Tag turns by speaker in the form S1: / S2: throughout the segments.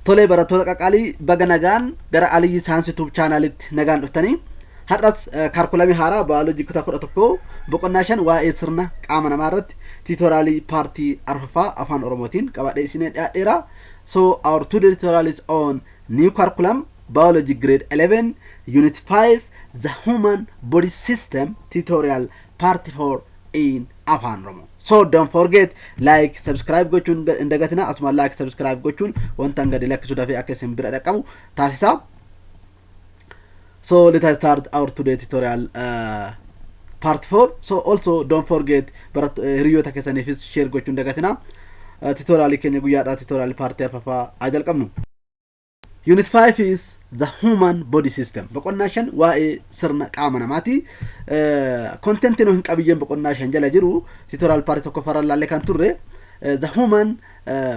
S1: Tole barattoota qaqaalii baga nagaan gara Aliyi Science YouTube channelitti nagaan dhuftanii har'as kaarkulamii haaraa biology kutaa 11 boqonnaa 5 waa'ee sirna qaama namaa irratti tutorialii partii arfaffaa afaan oromootiin qabadhee isinii dhiyaadheera. So our today's tutorial is on new curriculum biology grade 11 unit 5 the human body system tutorial part 4 in Afan Oromo. So don't forget like, subscribe gochun indagatina asuma like, subscribe gochun wanta ngadi like sudafi akka simbira dhaqabu taasisa. So let us start our today tutorial part 4. So also don't forget barat hiriyota keessanifis share gochun indagatina tutorial keenya guyyaadha tutorial part arfaffaa ajal qabnu. Unit 5 is the human body system. Boqonnaa 5 waa'ee sirna qaama namaati. Content no hin qabiyyeen boqonnaa 5 jala jiru tutorial part tokko faraan laalle kan turre the human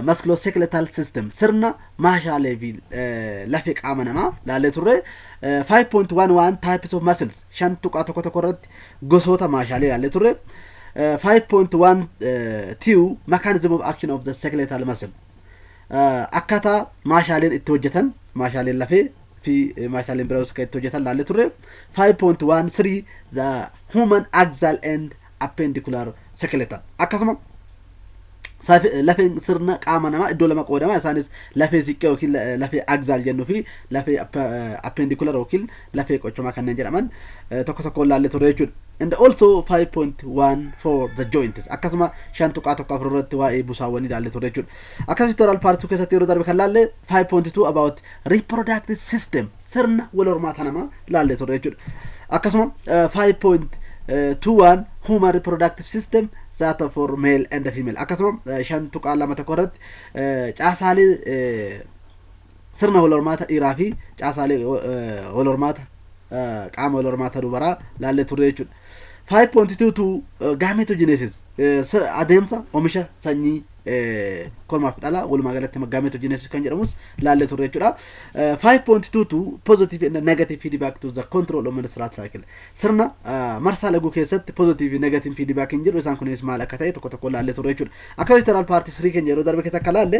S1: musculoskeletal system sirna maashaalee fi lafee qaama namaa laalle turre 5.11 types of muscles shan tuqaa tokko irratti gosoota maashaalee laalle turre 5.12 mechanism of action of the skeletal muscle akkata maashaaleen itti hojjetan maashaaleen lafee fi maashaaleen biroos kan itti hojjetan laalle turre 5.13 the human axial and appendicular skeleton akkasuma lafeen sirna qaama namaa iddoo lama qoodama isaanis lafee siqqee yookiin lafee axial jennuu fi lafee appendicular yookiin lafee qochomaa kanneen jedhaman tokko laalle turre jechuudha. And also 5.14 the joints akkasuma shan tuqaa tokko afur irratti waa'ee busaawwanii laalle turre jechuudha. Akkasuma tutorial part 2 keessatti yeroo darbe kan laalle 5.2 about reproductive system sirna wal hormaata namaa laalle turre jechuudha. Akkasuma 5.21 human reproductive system that for male and female akkasuma shan tuqaa lama tokko irratti caasaalee sirna wal hormaata dhiiraa fi caasaalee wal hormaata qaama wal hormaata dubaraa laalle turre jechuudha. 5.22 gametogenesis adeemsa oomisha sanyii kolmaaf dhala walumaa galatti gametogenesis kan jedhamus laalle turre jechuudha. 5.22 positive and negative feedback to the control of menstrual cycle sirna marsaa laguu keessatti positive and negative feedback hin jiru isaan kunis maal akka ta'e tokko laalle turre jechuudha. Akka tutorial part 3 keenya yeroo darbe keessa laalle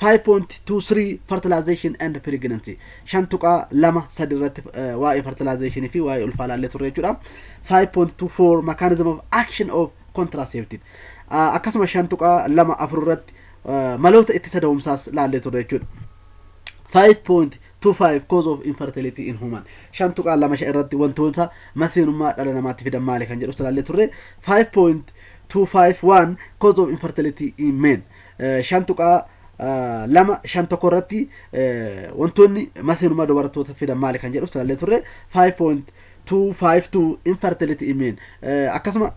S1: 5.23 fertilization and pregnancy shan tuqaa lama sadi irratti waa'ee fertilization fi waa'ee ulfaa laalle turre jechuudha. 5.24 mechanism of action of contraceptive akkasuma shan tuqaa lama afur irratti maloota ittisa da'umsaas laalle turre jechuudha. 5.25 cause of infertility in human shan tuqaa lama irratti wantoota maseenummaa dhala namaatti fidan maali kan jedhu laalle turre. 5.251 cause of infertility in men shan tuqaa lama shan tokko irratti wantoonni maseenummaa dubartoota fidan maali kan jedhu laalle turre. 5.252 infertility in men akkasuma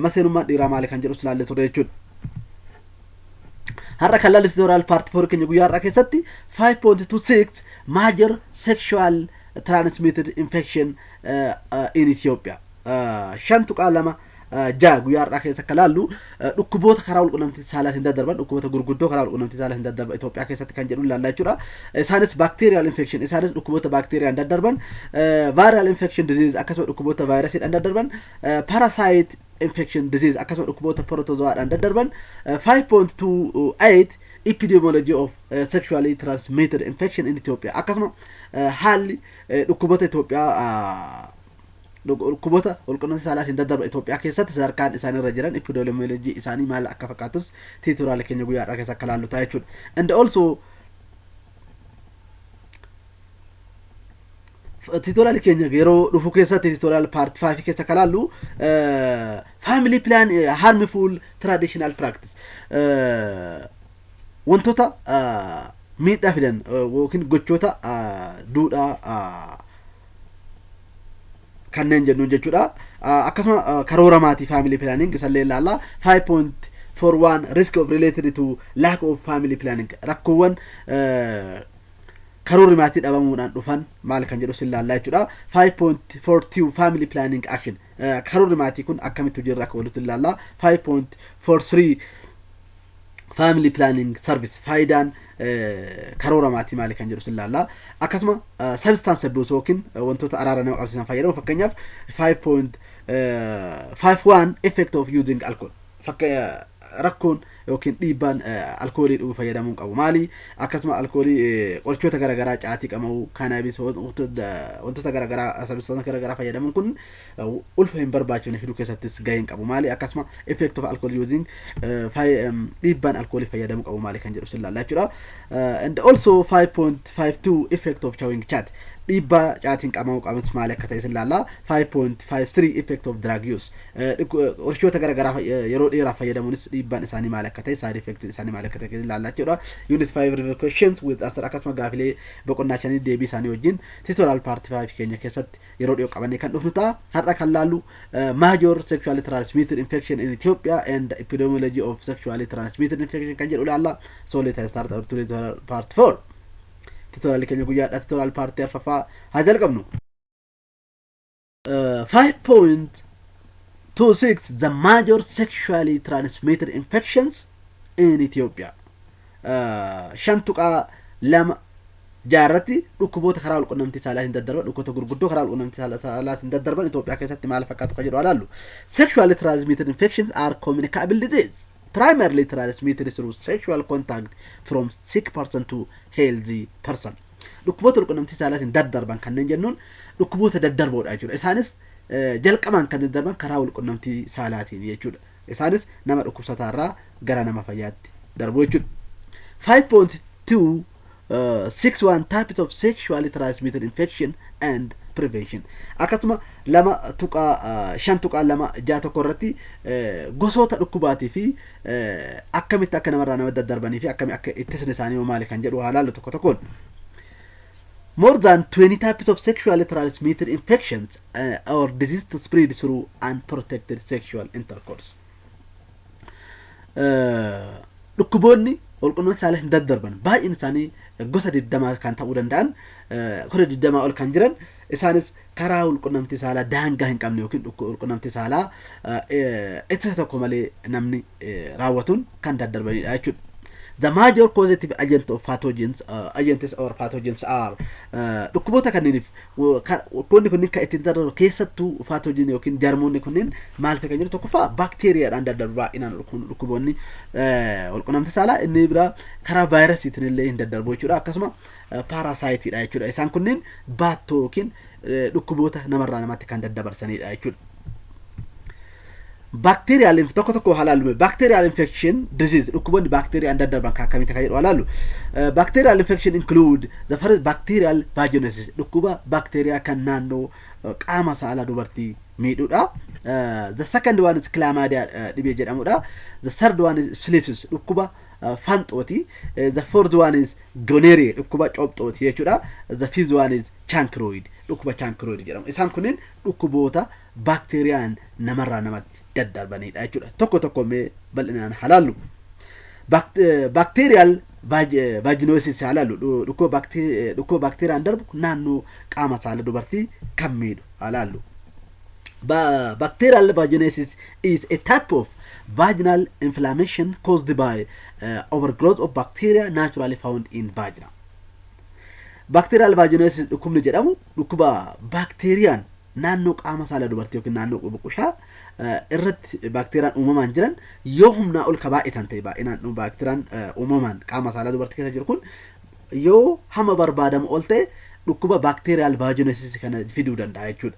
S1: maseenummaa dhiiraa maali kan jedhu laalle turre jechuudha. Har'a kan laalle tutorial part 4 keenya guyyaa har'aa keessatti 5.26 major sexual transmitted infection in Ethiopia shan tuqaa lama guyyaa har'aa keessa kan laallu dhukkuboota karaa walqunnamtii saalaatiin daddarban dhukkuboota gurguddoo karaa walqunnamtii saalaatiin daddarban Itoophiyaa keessatti kan jedhu ilaallaa jechuudha. Isaanis bacterial infection isaanis dhukkuboota bacteriaan daddarban viral infection disease akkasuma dhukkuboota vaayirasiidhaan daddarban parasite infection disease akkasuma dhukkuboota protozoaadhaan daddarban 5.28 epidemiology of sexually transmitted infection in Ethiopia akkasuma haalli dhukkuboota Itoophiyaa dhukkuboota walqunnamtii saalaatiin daddarba Itoophiyaa keessatti sadarkaan isaanii irra jiran epidemiology isaanii maal akka fakkaatus tutorial keenya guyyaa har'aa keessa akka laallu ta'a jechuudha. And also tutorial keenya yeroo dhufu keessatti tutorial part 5 keessa akka laallu family plan harmful traditional practice wantoota miidhaa fidan yookiin gochoota duudhaa kanneen jennuun jechuudha. Akkasuma karoora maatii family planning isallee ilaalla. 5.41 risk of related to lack of family planning rakkoowwan karoorri maatii dhabamuudhaan dhufan maal kan jedhu ilaalla jechuudha. 5.42 family planning action karoorri maatii kun akkamitti hojii irra akka oolutti ilaalla. 5.43 family planning service faayidaan karoora maatii maali kan jedhu ilaalla. Akkasuma substance abuse yookiin wantoota araara nama qabsiisan fayyadamu fakkeenyaaf 5.51 effect of using alcohol rakkoon yookiin dhiibbaan alkoolii dhuguu fayyadamuun qabu maali akkasuma alkoolii qorichoota garaagaraa caatii qama'uu kanaabis wantoota garaagaraa sabistoota garaagaraa fayyadamuun kun ulfa hin barbaachifne fiduu keessattis gaheen qabu maali akkasuma effect of alcohol using dhiibbaan alkoolii fayyadamuu qabu maali kan jedhu sillaallaa jechuudha and also 5.52 effect of chewing chat dhiibbaa caatiin qama'uu qabanis maali akka ta'e sillaallaa 5.53 effect of drug use qorichoota garaagaraa yeroo dheeraa fayyadamuunis dhiibbaan isaanii maali akka ta'e side effect isaanii maali akka ta'e sillaallaa jechuudha unit 5 repercussions with asar akkasuma gaafilee boqonnaa shanii deebii isaanii wajjin tutorial part 5 keenya keessatti yeroo dhiyoo qabannee kan dhufnu ta'a har'a kan laallu major sexually transmitted infection in Ethiopia and epidemiology of sexually transmitted infection kan jedhu laalla so let us start our tutorial part 4 tutorial kenya guyyaadha tutorial part arfaffaa haa jalqabnu 5.26 the major sexually transmitted infections in Ethiopia shantuqa lama jaarratti dhukkuboota karaa walqunnamtii saalaatiin daddarban dhukkuboota gurguddoo karaa walqunnamtii saalaatiin daddarban Itoophiyaa keessatti maal fakkaatu kan jedhu ilaallu sexually transmitted infections are communicable disease primarily transmitted through sexual contact from sick person to healthy person dhukkuboota walqunnamtii saalaatiin daddarban kanneen jennuun dhukkuboota daddarboodha jechuudha isaanis jalqaban kan daddarban karaa walqunnamtii saalaatiin jechuudha isaanis nama dhukkubsataarraa gara nama fayyaatti darbu jechuudha 5.2 61 types of sexually transmitted infection and prevention akkasuma lama tuqa shan tuqa lama jaa tokko irratti gosoota dhukkubaatii fi akkamitti akka namarraa nama daddarbanii fi akkamitti akka ittisni isaanii maali kan jedhu haalaallu tokko tokkoon more than 20 types of sexually transmitted infections or disease to spread through unprotected sexual intercourse dhukkuboonni walqunnamtii saalaatiin daddarban baay'een isaanii gosa 20 kan ta'uu danda'an kora 20 ol kan jiran isaanis karaa walqunnamtii saalaa daangaa hin qabne yookiin walqunnamtii saalaa ittisa tokko malee namni raawwatuun kan daddarbanidha jechuudha the major causative agent of pathogens agents or pathogens are dhukkuboota kanneeniif wantoonni kunniin kan ittiin daddarban keessattuu pathogen yookiin jarmoonni kunniin maal fakkii jiru tokkoffaa bakteeriyaadhaan daddarbu baay'inaan dhukkuboonni walqunnamtii saalaa inni biraa karaa vaayirasiitiin illee hin daddarbu jechuudha akkasuma parasiteidha jechuudha isaan kunniin baattoo yookiin dhukkuboota namarraa namatti kan daddabarsanidha jechuudha bacterial tokko halaalu bacterial infection disease dhukkuboonni bakteeriyaan daddarban kan akkamitti kan jedhu halaalu bacterial infection include the first bacterial vaginosis dhukkuba bakteeriyaa kan naannoo qaama saalaa dubartii miidhuudha the second one is Chlamydia dhibee jedhamudha the third one is Syphilis dhukkuba fanxooti the fourth one is Gonorrhea dhukkuba cobxooti jechuudha the fifth one is Chancroid dhukkuba Chancroid jedhamu isaan kunniin dhukkuboota bakteeriyaan namarraa namatti daddarbanidha jechuudha tokko tokko mee bal'inaan halaallu bacterial vaginosis halaallu dhukkuba bakteeriyaan darbu naannoo qaama saala dubartii kan miidhu halaallu bacterial vaginosis is a type of vaginal inflammation caused by overgrowth of bacteria naturally found in vagina bacterial vaginosis dhukkubni jedhamu dhukkuba bakteeriyaan naannoo qaama saala dubartii yookiin naannoo buqushaa irratti bakteeriyaan uumamaan jiran yoo humnaa ol kabaa'atan ta'e baay'inaan bakteeriyaan uumamaan qaama saala dubartii keessa jiru kun yoo hama barbaadamu ol ta'e dhukkuba bacterial vaginosis kana fiduu danda'a jechuudha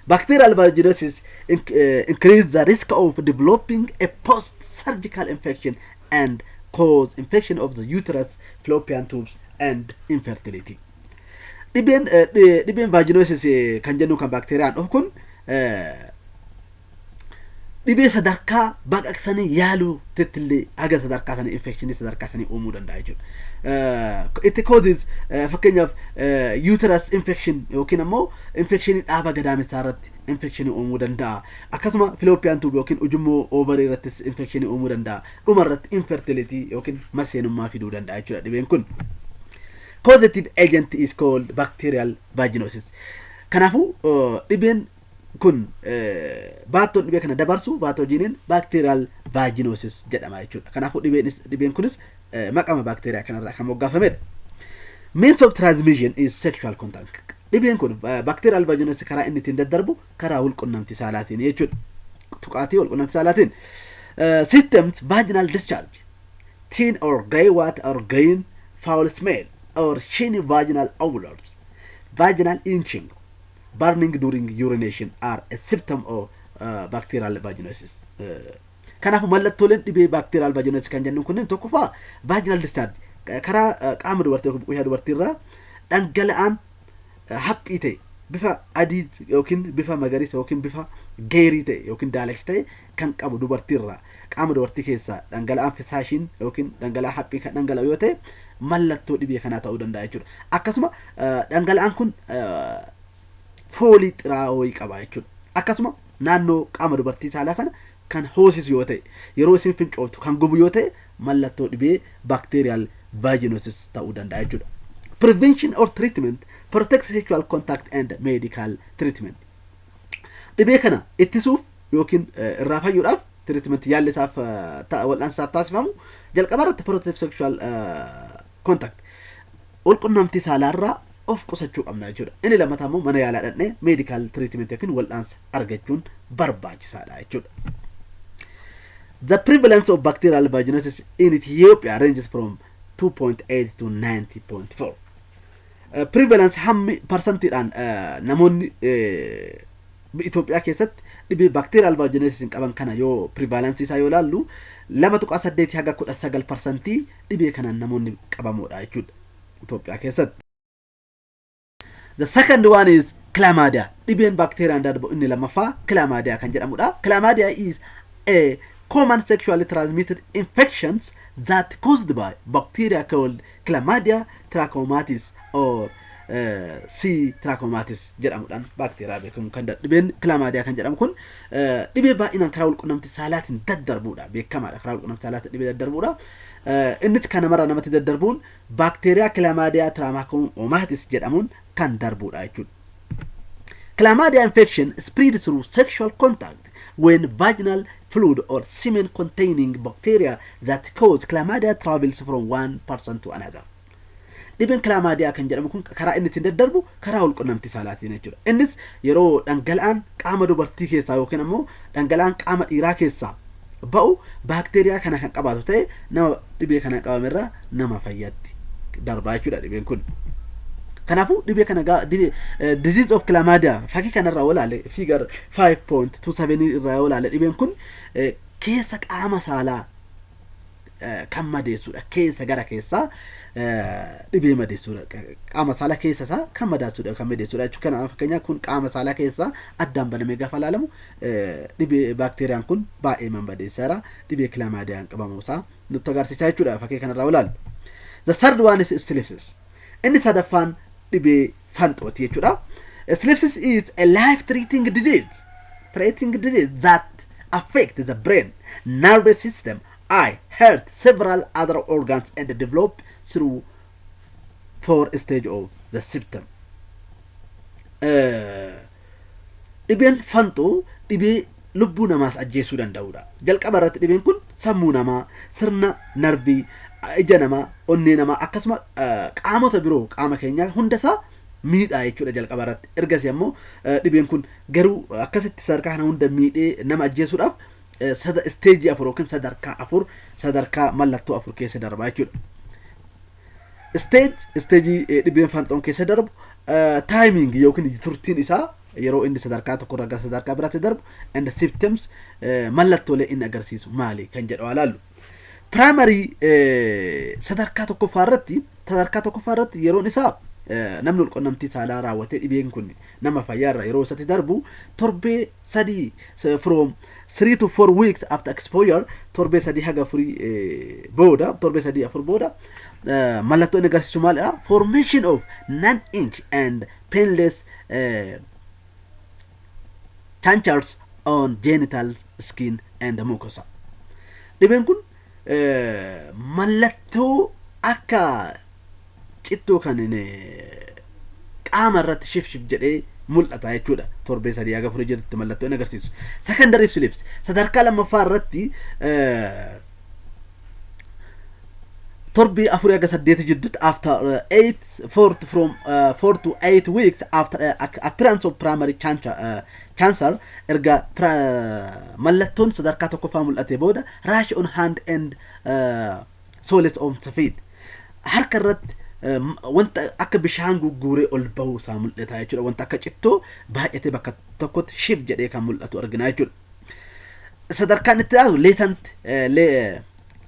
S1: bacterial vaginosis increase the risk of developing a post-surgical infection and cause infection of the uterus, fallopian tubes and infertility. Dhibeen vaginosis kan jennu kan bakteeriyaan dhufu kun dhibee sadarkaa baqaqsanii yaaluu tettillee haga sadarkaa sanii infekshinii sadarkaa sanii uumuu danda'a jechuudha. It causes fakkeenyaaf uterus infection yookiin ammoo infekshinii dhaaba gadaamessaa irratti infekshinii uumuu danda'a. Akkasuma fallopian tube yookiin ujummoo ovarii irrattis infekshinii uumuu danda'a. Dhuma irratti infertility yookiin maseenummaa fiduu danda'a jechuudha dhibeen kun. Causative agent is called bacterial vaginosis. Kanaafuu dhibeen kun baattoon dhibee kana dabarsu paathoogeniin bacterial vaginosis jedhama jechuudha. Kanaafuu dhibeen kunis maqama bakteeriyaa kanarraa kan moggaafameedha. Means of transmission is sexual contact. Dhibeen kun bacterial vaginosis karaa inni ittiin daddarbu karaa walqunnamtii saalaatiin jechuudha. Tuqaatii walqunnamtii saalaatiin. Symptoms: vaginal discharge, thin or grey water or green, foul smell, or shiny vaginal odors. Vaginal itching, burning during urination are a symptom of bacterial vaginosis. Kanaaf mallattooleen dhibee bacterial vaginosis kan jennu kunneen tokkoffaa vaginal discharge karaa qaama dubartii yookiin qushaa dubartiirraa dhangala'aan haphii ta'e bifa adii yookiin bifa magariisa yookiin bifa geerii ta'e yookiin daalash ta'e kan qabu dubartiirraa qaama dubartii keessaa dhangala'aan fisaashiin yookiin dhangala'aa haphii kan dhangala'u yoo ta'e mallattoo dhibee kanaa ta'uu danda'a jechuudha. Akkasuma dhangala'aan kun foolii xiraawaa qaba jechuudha. Akkasuma naannoo qaama dubartii saalaa kana kan hoosisu yoo ta'e yeroo isin fincooftu kan gubu yoo ta'e mallattoo dhibee bacterial vaginosis ta'uu danda'a jechuudha. Prevention or treatment: protect sexual contact and medical treatment. Dhibee kana ittisuuf yookiin irraa fayyuudhaaf treatment yaalli isaaf wal'aansaaf taasifamu jalqaba irratti protect sexual contact walqunnamtii saalaarraa of qusachuu qabna jechuudha. Inni lammataa immoo mana yaalaa dhaqnee medical treatment yookiin wal'aansa argachuun barbaachisaadha jechuudha. The prevalence of bacterial vaginosis in Ethiopia ranges from 2.8 to 90.4. Prevalence hammi percentiidhaan namoonni Itoophiyaa keessatti dhibee bacterial vaginosis qaban kana yoo prevalence isaa yoo ilaallu 2.8 haga 19% dhibee kanaan namoonni qabamoodha jechuudha Itoophiyaa keessatti. The second one is Chlamydia. Dhibeen bacterial darbu inni lammaffaa Chlamydia kan jedhamudha. Chlamydia is a common sexually transmitted infections that caused by bacteria called Chlamydia trachomatis or C. trachomatis jedhamuudhaan bacteria beekamu kan dhibeen Chlamydia kan jedhamu kun dhibee baay'inaan karaa walqunnamtii saalaatiin daddarbuudha beekamaadha. Karaa walqunnamtii saalaatiin dhibee daddarbuudha. Innis kan namarraa namatti daddarbuun bacteria Chlamydia trachomatis jedhamuun kan darbuudha jechuudha. Chlamydia infection spread through sexual contact when vaginal fluid or semen containing bacteria that cause chlamydia travels from one person to another. Dhibeen chlamydia kan jedhamu kun karaa inni ittiin daddarbu karaa walqunnamtii saalaatiin jechuudha. Innis yeroo dhangala'aan qaama dubartii keessaa yookiin ammoo dhangala'aan qaama dhiiraa keessaa ba'u baakteeriyaa kana kan qabaatu ta'e nama dhibee kana qabamerraa nama fayyatti darbaa jechuudha dhibeen kun. Kanaafuu dhibee kana disease of chlamydia fakkii kanarraa olaale figure 5.27 irraa olaale dhibeen kun keessa qaama saalaa kan madeessuudha. Keessa gara keessaa dhibee madeessuudha. Qaama saalaa keessa isaa kan madeessuudha kan madeessuudha jechuudha. Kanaaf fakkeenyaaf kun qaama saalaa keessaa addaan banamee gaafa ilaalamu dhibee baakteeriyaan kun baay'ee madeesseera. Dhibee chlamydiyaan qabamuusaa nutti agarsiisa jechuudha fakkii kanarraa olaale. The third one is Syphilis. Inni sadaffaan dhibee fanxooti jechuudha. Syphilis is a life-threatening disease that affects the brain, nervous system, eye, heart, several other organs, and develop through 4 stages of the symptom. Dhibeen fanxoo dhibee lubbuu namaas ajjeesuu danda'udha. Jalqaba irratti dhibeen kun sammuu namaa, sirna narbii, ija namaa, onnee namaa akkasuma qaamota biroo qaama keenyaa hundasaa miidhaa jechuudha jalqaba irratti. Ergasii ammoo dhibeen kun garuu akkasitti sadarkaa kana hunda miidhee nama ajjeesuudhaaf stage 4 yookiin sadarkaa mallattoo 4 keessa darbaa jechuudha. Stage dhibeen fanxoon keessa darbu timing yookiin turtiin isaa yeroo inni sadarkaa tokko irraa sadarkaa biraatti darbu and symptoms mallattoolee inni agarsiisu maali kan jedhu ilaallu. Primary sadarkaa tokkoffaa irratti yeroon isaa namni walqunnamtii saalaa raawwatee dhibeen kun nama fayyaarra yeroo isatti darbu torbee 3 from 3 to 4 weeks after exposure torbee 3 haga 4 booda mallattoo inni agarsiisu maalidha? Formation of non-inch and painless chancres on genital skin and mucosa. Dhibeen kun mallattoo akka cittoo kan qaama irratti shif jedhee mul'ata jechuudha. Torbee 3 haga 4 jedhutti mallattoo inni agarsiisu. Secondary Syphilis sadarkaa lammaffaa irratti torbii afurii aga 8 jidduutti after 4 to 8 weeks after appearance of primary cancer erga mallattoon sadarkaa tokkoffaa mul'ate booda rash on hand and soles on feet harka irratti wanta akka bishaan gugguuree ol bahuu isaa mul'ata jechuudha wanta akka cittoo baay'atee bakka tokkotti shib jedhee kan mul'atu argina jechuudha sadarkaan itti aanu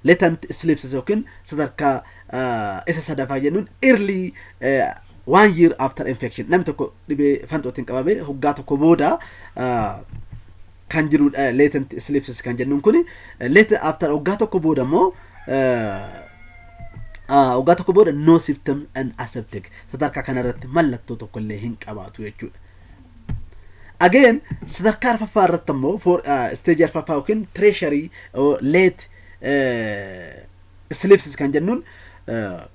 S1: latent syphilis yookiin sadarkaa isa sadaffaa jennuun early 1 year after infection namni tokko dhibee fanxootiin qabame hoggaa tokko booda kan jiru latent syphilis kan jennuun kuni later after hoggaa tokko booda immoo hoggaa tokko booda no symptoms and aseptic sadarkaa kanarratti mallattoo tokko illee hin qabaatu jechuudha. Again sadarkaa arfaffaa irratti immoo for stage arfaffaa yookiin tertiary or late syphilis kan jennuun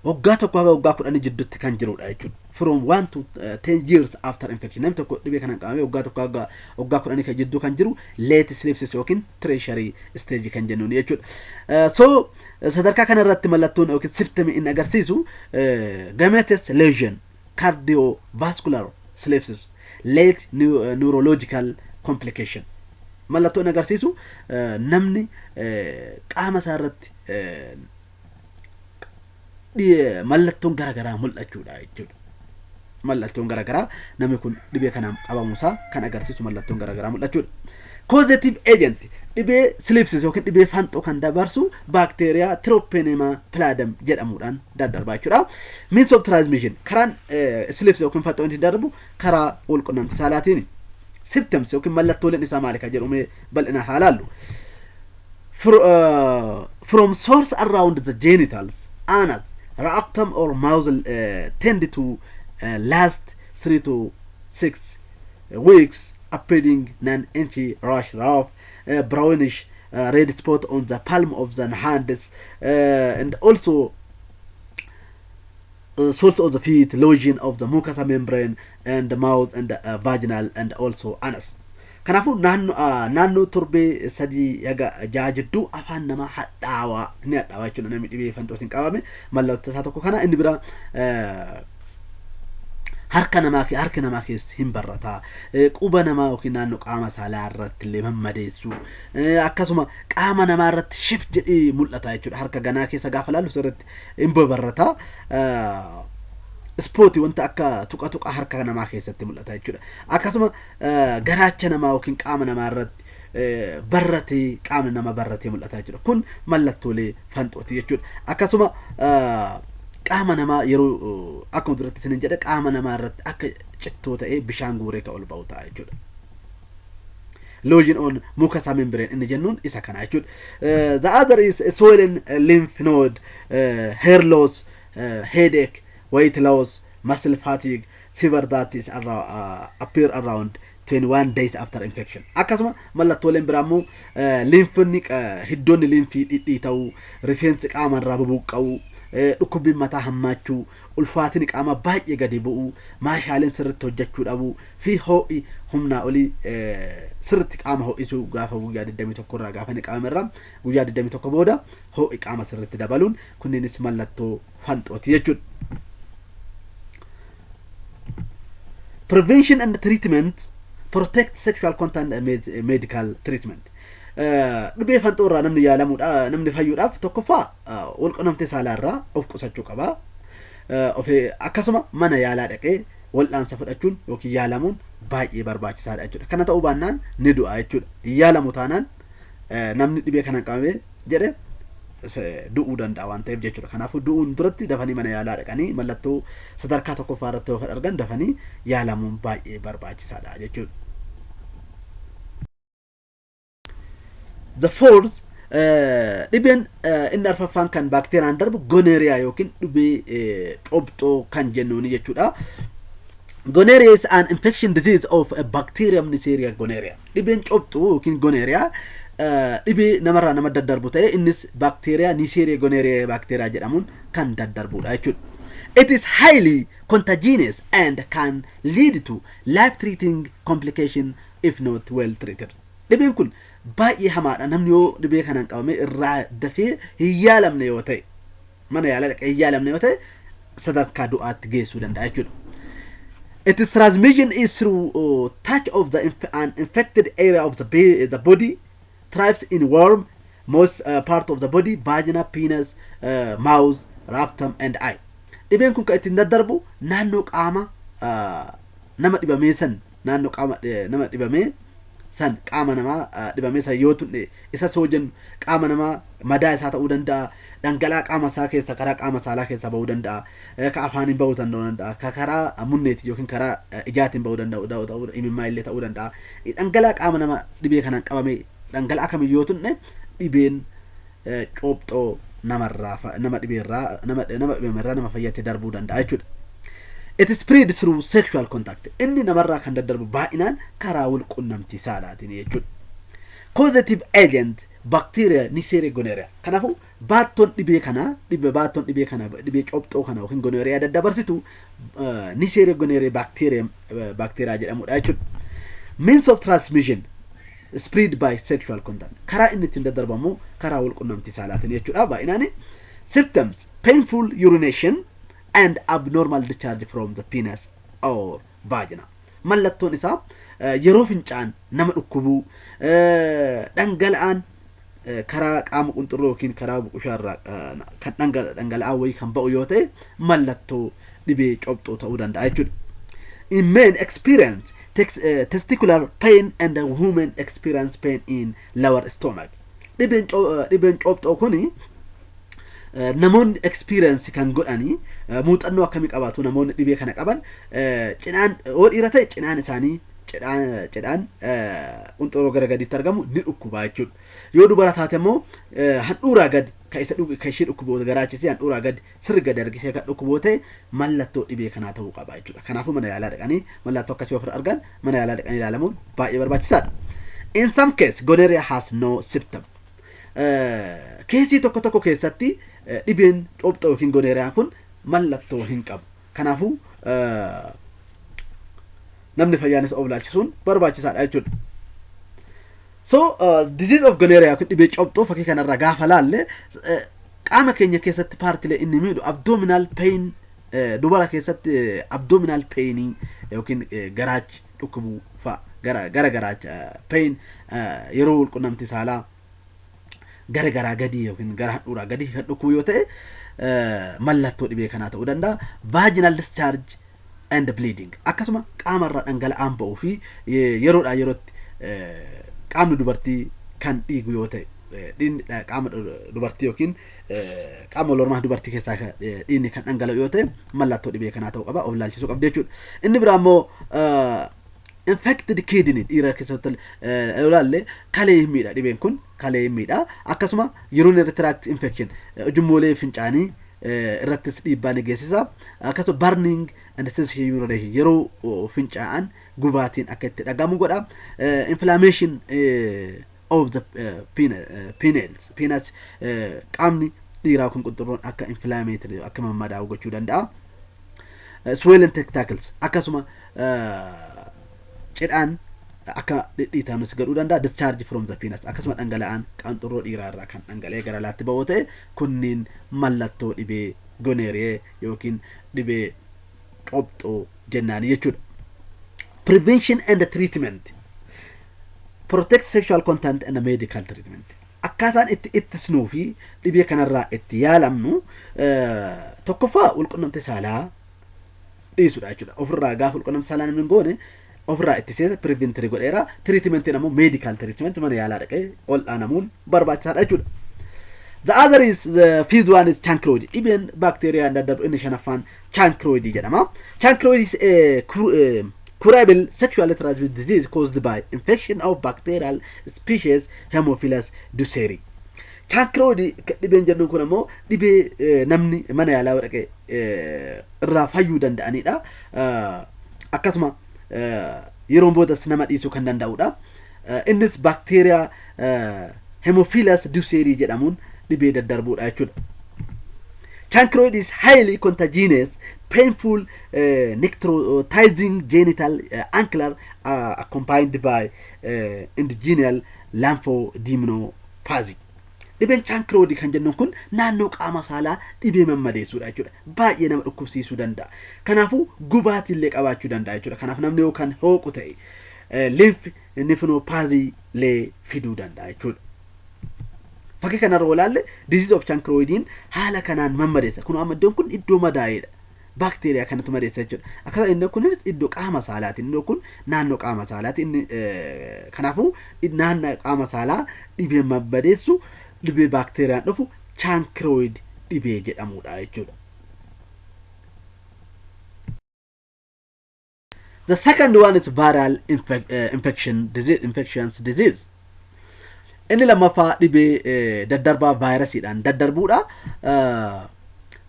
S1: hoggaa tokko haga hoggaa 10 jidduutti kan jirudha jechuudha. From 1 to 10 years after infection namni tokko dhibee kanaan qabame hoggaa tokko haga hoggaa 10 kan jidduu kan jiru late syphilis yookiin tertiary stage kan jennuun jechuudha. So sadarkaa kanarratti mallattoon yookiin symptom in agarsiisu gametes lesion cardiovascular syphilis late neurological complication mallattoon agarsiisu namni qaama isaa irratti mallattoon garagaraa mul'achuudha jechuudha. Mallattoon garagaraa namni kun dhibee kanaan qabamuusaa kan agarsiisu mallattoon garagaraa mul'achuudha. Causative agent dhibee syphilis yookiin dhibee fanxoo kan dabarsu bacteria Trichomoniasis pallidum jedhamuudhaan daddarbaa jechuudha. Means of transmission karaan syphilis yookiin fanxoo inni darbu karaa walqunnamtii saalaatiini. Symptoms yookiin mallattooleen isaa maali kan jedhume bal'ina haalaallu. From source around the genitals, anus, rectum or muzzle tend to last 3 to 6 weeks, appearing non-empty rash, rough, brownish red spot on the palm of the hands, and also source of the feet, lesion of the mucous membrane and the mouth and vaginal and also anus. Kanaafuu naannoo torbee sadii yaga jaajiddu afaan nama hadhaawaa ni hadhaawaa jechuudha namni dhibee fanxootiin qabame mallattoo isaa tokko kana inni bira harka namaa keessa hin barrataa quba namaa yookiin naannoo qaama saalaa irratti illee mammadeessu akkasuma qaama namaa irratti shif jedhee mul'ata jechuudha harka ganaa keessa gaafa laallu sirriitti hin barrataa spooti wanta akka tuqa harka namaa keessatti mul'ata jechuudha. Akkasuma garaacha namaa yookiin qaama namaa irratti barratee qaamni namaa barratee mul'ata jechuudha. Kun mallattoolee fanxooti jechuudha. Akkasuma qaama namaa yeroo akkuma duratti isiniin jedhe qaama namaa irratti akka cittoo ta'ee bishaan guuree ka ol ba'u ta'a jechuudha. Lesion on mucous membrane inni jennuun isa kana jechuudha. The other is swollen lymph node, hair loss, headache, weight loss, muscle fatigue, fever that is appear around 21 days after infection. Akkasuma mallattooleen biraa immoo limfonni hiddoonni limfii dhidhiita'uu, rifeensi qaama irraa bubuqqa'uu, dhukkubbiin mataa hammaachuu, ulfaatiin qaama baay'ee gadi bu'uu, maashaaleen sirriitti hojjechuu dhabuu fi ho'i humnaa olii sirriitti qaama ho'isuu gaafa guyyaa 21 irraa gaafa inni qabame irraa guyyaa 21 booda ho'i qaama sirriitti dabaluun kunneenis mallattoo fanxooti jechuudha. Prevention and treatment protect sexual contact medical treatment. Dhibee fanxoo irraa namni yaalamuudha namni fayyuudhaaf tokkoffaa walqunnamtii saalaa irraa of qusachuu qaba. Akkasuma mana yaalaa dhaqee wal'aansa fudhachuun yookiin yaalamuun baay'ee barbaachisaadha jechuudha. Kana ta'uu baannaan ni du'a jechuudha. Yaalamu taanaan namni dhibee kanaan qabame jedhe du'uu danda'a waan ta'eef jechuudha. Kanaafuu du'uun duratti dafanii mana yaalaa dhaqanii mallattoo sadarkaa tokkoffaa irratti yoo argan dafanii yaalamuun baay'ee barbaachisaadha jechuudha. The fourth dhibeen inni arfaffaan kan baakteeriyaan darbu gonorrhea yookiin dhibee xobxoo kan jennuuni jechuudha. Gonorrhea is an infection disease of a bacterium Neisseria gonorrhea. Dhibeen xobxoo yookiin gonorrhea dhibee namarraa nama daddarbu ta'e innis bacteria Neisseria gonorrhea bacteria jedhamuun kan daddarbudha jechuudha. It is highly contagious and can lead to life-threatening complication if not well treated. Dhibeen kun baay'ee hamaadha namni yoo dhibee kanaan qabame irraa dafee hin yaalamne yoo ta'e mana yaalaa dhaqee yaalamne yoo ta'e sadarkaa du'aatti geessuu danda'a jechuudha. Its transmission is through touch of an infected area of the body, thrives in warm, most part of the body, vagina, penis, mouth, rectum, and eye. Dhibeen kun kan ittiin daddarbu naannoo qaama nama dhibamee san naannoo qaama nama dhibamee san qaama namaa dhibamee san yoo tunne isa soo jennu qaama namaa madaa isaa ta'uu danda'a, dhangala'aa qaama isaa keessa karaa qaama saalaa keessa bahuu danda'a, ka afaaniin bahuu danda'a, ka karaa munneeti yookiin karaa ijaatiin bahuu danda'u, imimmaa illee ta'uu danda'a. Dhangala'aa qaama nama dhibee kanaan qabame dhangala'aa kamiyyuu yoo tunne dhibeen coophxoo nama dhibeerraa nama fayyatti darbuu danda'a jechuudha. It is spread through sexual contact. Inni namarraa kan daddarbu baay'inaan karaa wal qunnamtii saadhaatiin jechuudha. Causative agent bacteria Neisseria gonorrhea. Kanaafuu baattoon dhibee kana dhibee coophxoo kana yookiin gonorrhea daddabarsitu Neisseria gonorrhea bacteria jedhamudha jechuudha. Means of transmission spread by sexual contact. Karaa inni ittiin daddarbamu karaa wal qunnamtii saalaatiin jechuudha baay'inaan. Symptoms: painful urination and abnormal discharge from the penis or vagina. Mallattoon isaa yeroo fincaan nama dhukkubuu, dhangala'aan karaa qaama qunxurroo yookiin karaa buqushaarraa kan dhangala'aa wayii kan ba'u yoo ta'e mallattoo dhibee coophxoo ta'uu danda'a jechuudha. In men experience testicular pain and women experience pain in lower stomach. Dhibeen coophxoo kuni namoonni experience kan godhanii muuxannoo akkamii qabaatu namoonni dhibee kana qaban cinaan yoo dhiira ta'e cinaan isaanii cidhaan qunxurroo gara gadiitti argamu ni dhukkubaa jechuudha. Yoo dubara taate immoo handhuuraa gadi kan ishee dhukkuboota garaachisee handhuuraa gadi sirri gadi argisee kan dhukkuboo ta'e mallattoo dhibee kanaa ta'uu qaba jechuudha. Kanaafuu mana yaalaa dhaqanii mallattoo akkasii ofirra argan mana yaalaa dhaqanii ilaalamuun baay'ee barbaachisaadha. In some case gonorrhea has no symptom. Keesii tokko keessatti dhibeen coophxoo yookiin gonorrhea kun mallattoo hin qabu. Kanaafuu namni fayyaanis of ilaalchisuun barbaachisaadha jechuudha. So disease of gonorrhea kun dhibee coophxoo fakkii kanarraa gaafa laalle qaama keenya keessatti paartilee inni miidhu abdominal pain, dubara keessatti abdominal pain yookiin garaachi dhukkubuu fa'a gara garaacha pain yeroo wal qunnamtii saalaa gara garaa gadi yookiin gara handhuuraa gadi kan dhukkubu yoo ta'e mallattoo dhibee kanaa ta'uu danda'a. Vaginal discharge and bleeding. Akkasuma qaamarraa dhangala'aan ba'uu fi yeroodhaa yerootti qaamni dubartii kan dhiigu yoo ta'e qaama dubartii yookiin qaama walhormaa dubartii keessaa dhiigni kan dhangala'u yoo ta'e mallattoo dhibee kanaa ta'uu qaba, of ilaalchisuu qabdi jechuudha. Inni biraa immoo infected kidney dhiira keessatti ilaalle kalee miidha dhibeen kun kalee miidha. Akkasuma urinary tract infection ujummoolee fincaanii irrattis dhiibbaa ni geessisa. Akkasuma burning and sensation urination yeroo fincaa'an gubaatiin akka itti dhagamu godha. Inflammation of the penis qaamni dhiiraa kun qunxurroon akka inflammatory akka mammadaa'u gochuu danda'a. Swollen testicles akkasuma cidhaan akka dhidhiitamus godhuu danda'a. Discharge from the penis akkasuma dhangala'aan qunxurroo dhiiraa irraa kan dhangala'ee gara alaatti ba'uu ta'e kunniin mallattoo dhibee gonorrhea yookiin dhibee coophxoo jennaani jechuudha. Prevention and treatment. Protect sexual contact and medical treatment. Akkaataan itti ittisnuu fi dhibee kanarraa itti yaalamnu tokkoffaa walqunnamtii saalaa dhiisuudha jechuudha. Ofirraa gaafa walqunnamtii saalaa namni hin goone ofirraa ittisee preventary godheera. Treatmentiin ammoo medical treatment mana yaalaa dhaqee ol dhaanamuun barbaachisaadha jechuudha. The other is the fifth one is Chancroid. Dhibeen bacteria daddarbu inni shanaffaan Chancroid jedhama. Chancroid is a curable sexually transmitted disease caused by infection of bacterial species Haemophilus duceri. Chancroid dhibeen jennuun kun ammoo dhibee namni mana yaalaa dhaqee irraa fayyuu danda'anidha. Akkasuma yeroon boodas nama dhiisuu kan danda'udha. Innis bacteria Haemophilus duceri jedhamuun dhibee daddarbuudha jechuudha. Chancroid is highly contagious, painful, necrotizing genital angular accompanied by indigenous lymphoadenopathy. dhibeen chancroid kan jennuun kun naannoo qaama saalaa dhibee mammadeessuudha jechuudha. Baay'ee nama dhukkubsiisuu danda'a. Kanaafuu gubaatiillee qabaachuu danda'a jechuudha. Kanaaf namni yookaan hooqu ta'e lymphnopathy lee fiduu danda'a jechuudha. Fakkii kanarra olaalle disease of chancroidiin haala kanaan mammadeessa. Kun amma iddoon kun iddoo madaa'eedha. Bacteria kanatu madeessa jechuudha. Akkasuma inni kun iddoo qaama saalaati. Inni kun naannoo qaama saalaati. Inni kanaafuu naannoo qaama saalaa dhibee mammadeessu dhibee bacteriaan dhufu chancroid dhibee jedhamudha jechuudha. The second one is viral infections disease. Inni lammaffaa dhibee daddarbaa vaayirasiidhaan daddarbuudha.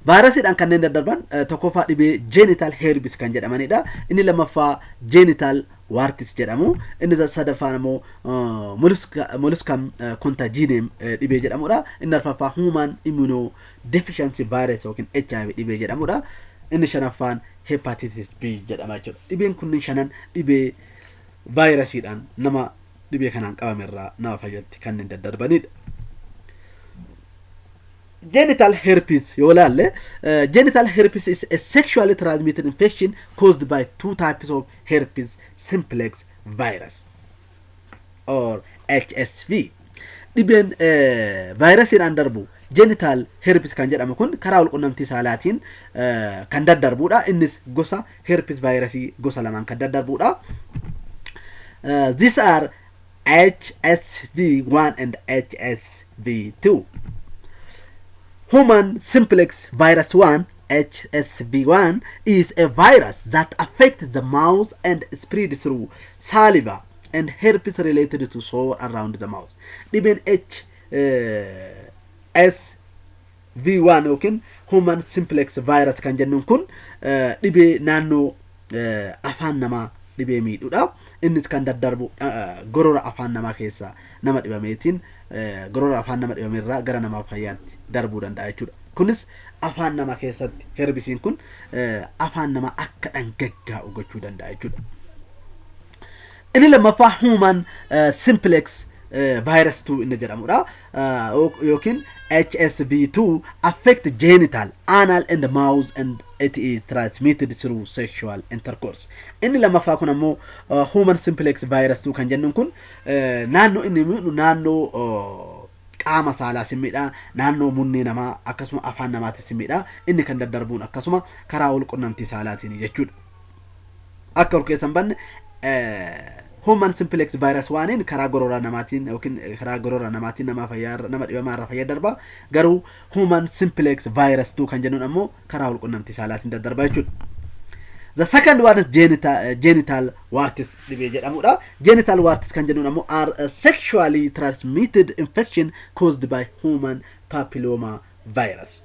S1: Vaayirasiidhaan kanneen daddarban tokkoffaa dhibee genital herpes kan jedhamanidha. Inni lammaffaa genital warts jedhamu. Inni sadaffaan immoo Molluscum contagiosum dhibee jedhamudha. Inni arfaffaa human immunodeficiency virus yookiin HIV dhibee jedhamudha. Inni shanaffaan Hepatitis B jedhama jechuudha. Dhibeen kunniin shanan dhibee vaayirasiidhaan nama dhibee kanaan qabamerraa nama fayyatti kanneen daddarbanidha. Genital herpes yoo ilaalle, genital herpes is a sexually transmitted infection caused by two types of herpes simplex virus or HSV. Dhibeen vaayirasiidhaan darbu genital herpes kan jedhamu kun karaa walqunnamtii saalaatiin kan daddarbuudha. Innis gosa herpes vaayirasii gosa lamaan kan daddarbuudha. These are HSV1 and HSV2. Human simplex virus 1, HSV1, is a virus that affects the mouth and spreads through saliva and herpes related to sore around the mouth. Dhibeen HSV1 yookiin human simplex virus kan jennuun kun dhibee naannoo afaan namaa dhibee miidhuudha. Innis kan daddarbu gorora afaan namaa keessaa nama dhibameetiin gorora afaan nama dhibameerraa gara nama fayyaatti darbuu danda'a jechuudha. Kunis afaan namaa keessatti herbisiin kun afaan namaa akka dhangaggaa'u gochuu danda'a jechuudha. Inni lammaffaa human simplex virus 2 inni jedhamudha. Yookiin HSV2 affect genital, anal and mouth and it is transmitted through sexual intercourse. Inni lammaffaa kun ammoo human simplex virus 2 kan jennuun kun naannoo inni naannoo qaama saalaa simmiidha, naannoo munnee namaa akkasuma afaan namaatti simmiidha. Inni kan daddarbuun akkasuma karaa walqunnamtii saalaatiin jechuudha. Akka walkeessan banne human simplex virus 1 karaa gorora namaatiin yookiin karaa gorora namaatiin nama dhibamaa fayyaa darba. Garuu human simplex virus 2 kan jennuun ammoo karaa walqunnamtii saalaatiin daddarba jechuudha. The second one is genital warts dhibee jedhamudha. Genital warts kan jennuun ammoo are a sexually transmitted infection caused by human papilloma virus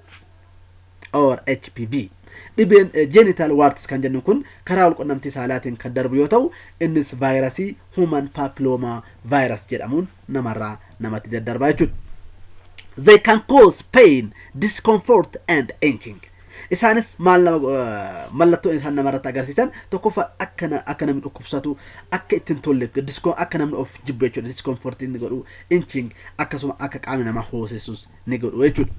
S1: or HPV. Dhibeen genital warts kan jennuun kun karaa walqunnamtii saalaatiin kan darbu yoo ta'u, innis vaayirasii human papilloma virus jedhamuun namarraa namatti daddarba jechuudha. They can cause pain, discomfort and itching. Isaanis mallattoo isaan namarratti agarsiisan tokkoffaa akka namni dhukkubsatu, akka ittiin tolle, akka namni of jibbu jechuudha. Discomfort ni godhu, itching akkasuma akka qaamni namaa hoosessus ni godhu jechuudha.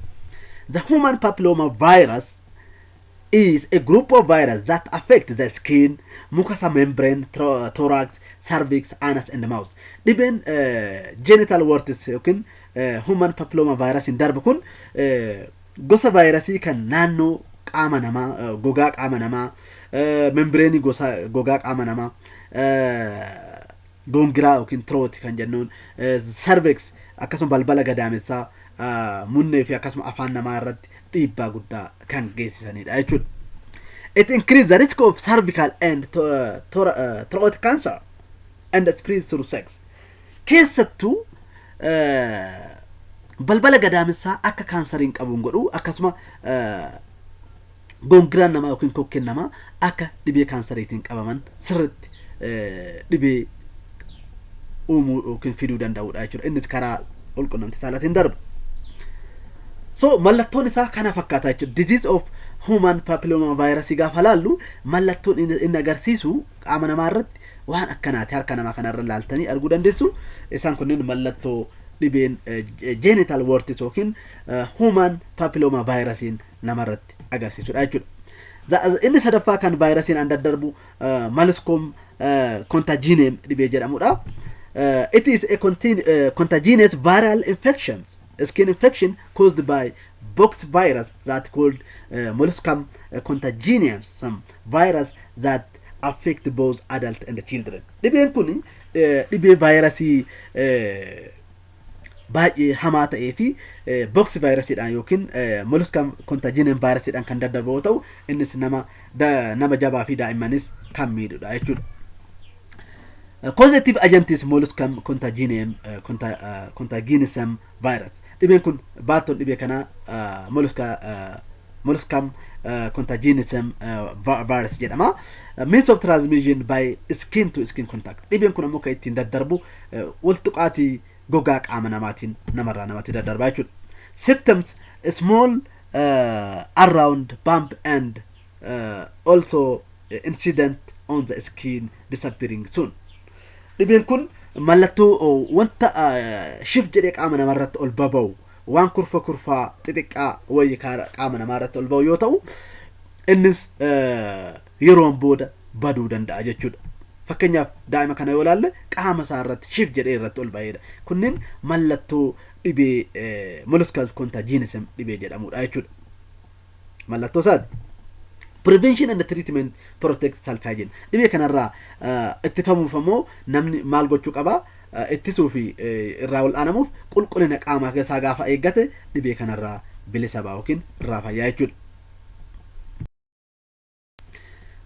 S1: The human papilloma virus is a group of viruses that affect the skin, mucosa membrane, thorax, cervix, anus and mouth. Dhibeen genital warts yookiin human papilloma virus in darbu kun gosa vaayirasii kan naannoo qaama namaa, gogaa qaama namaa, membreenii gogaa qaama namaa, gongiraa yookiin throat kan jennuun, cervix akkasuma balbala gadaamessaa, munnee fi akkasuma afaan namaa irratti dhiibbaa guddaa kan geessisanidha jechuudha. It increases the risk of cervical and throat cancer and spreads through sex. Keessattuu balbala gadaamessaa akka kaansariin qabuun godhu, akkasuma gongiraan namaa yookiin kokkeen namaa akka dhibee kaansariitiin qabaman sirriitti dhibee uumuu yookiin fiduu danda'udha jechuudha. Innis karaa walqunnamtii saalaatiin darba. So mallattoon isaa kana fakkaata jechuudha. Disease of human papilloma virus gaafa laallu mallattoon inni agarsiisu qaama namaa irratti waan akkanaati. Harka namaa kanarra laaltanii arguu dandeessu. Isaan kunneen mallattoo dhibeen genital warts yookiin human papilloma virusiin namarratti agarsiisudha jechuudha. Inni sadaffaa kan virusiin an daddarbu Molluscum contagiosum dhibee jedhamudha. It is a contagious viral infections, skin infection caused by box virus that called Molluscum contagiosum virus that affect both adult and children. Dhibeen kun dhibee vaayirasii baay'ee hamaa ta'ee fi box virusidhaan yookiin Molluscum contagiosum virusidhaan kan daddarbu yoo ta'u innis nama jabaa fi daa'immanis kan miidhudha jechuudha. Causative agent is Molluscum contagiosum virus. Dhibeen kun baattoon dhibee kana Molluscum contagiosum virus jedhama. Means of transmission by skin to skin contact. Dhibeen kun ammoo kan ittiin daddarbu wal tuqaatii gogaa qaama namaatiin namarraa namatti daddarbaa jechuudha. Symptoms small around bump and also incident on the skin disappearing soon. Dhibeen kun mallattoo wanta shif jedhee qaama namarratti ol baba'u waan kurfaa xixiqqaa wayii qaama namarratti ol ba'u yoo ta'u innis yeroon booda baduu danda'a jechuudha. Fakkeenyaaf daa'ima kana yoo ilaalle qaama isaa irratti shif jedhee irratti ol ba'eedha. Kunniin mallattoo dhibee Molluscum contagiosum dhibee jedhamudha jechuudha. Mallattoo isaati. Prevention and treatment protect self-hygiene. Dhibee kanarraa ittifamuuf ammoo namni maal gochuu qaba? Ittisuu fi irraa wal'aanamuuf qulqullina qaamaa isaa gaafa eeggate dhibee kanarraa bilisa ba'a yookiin irraa fayyaa jechuudha.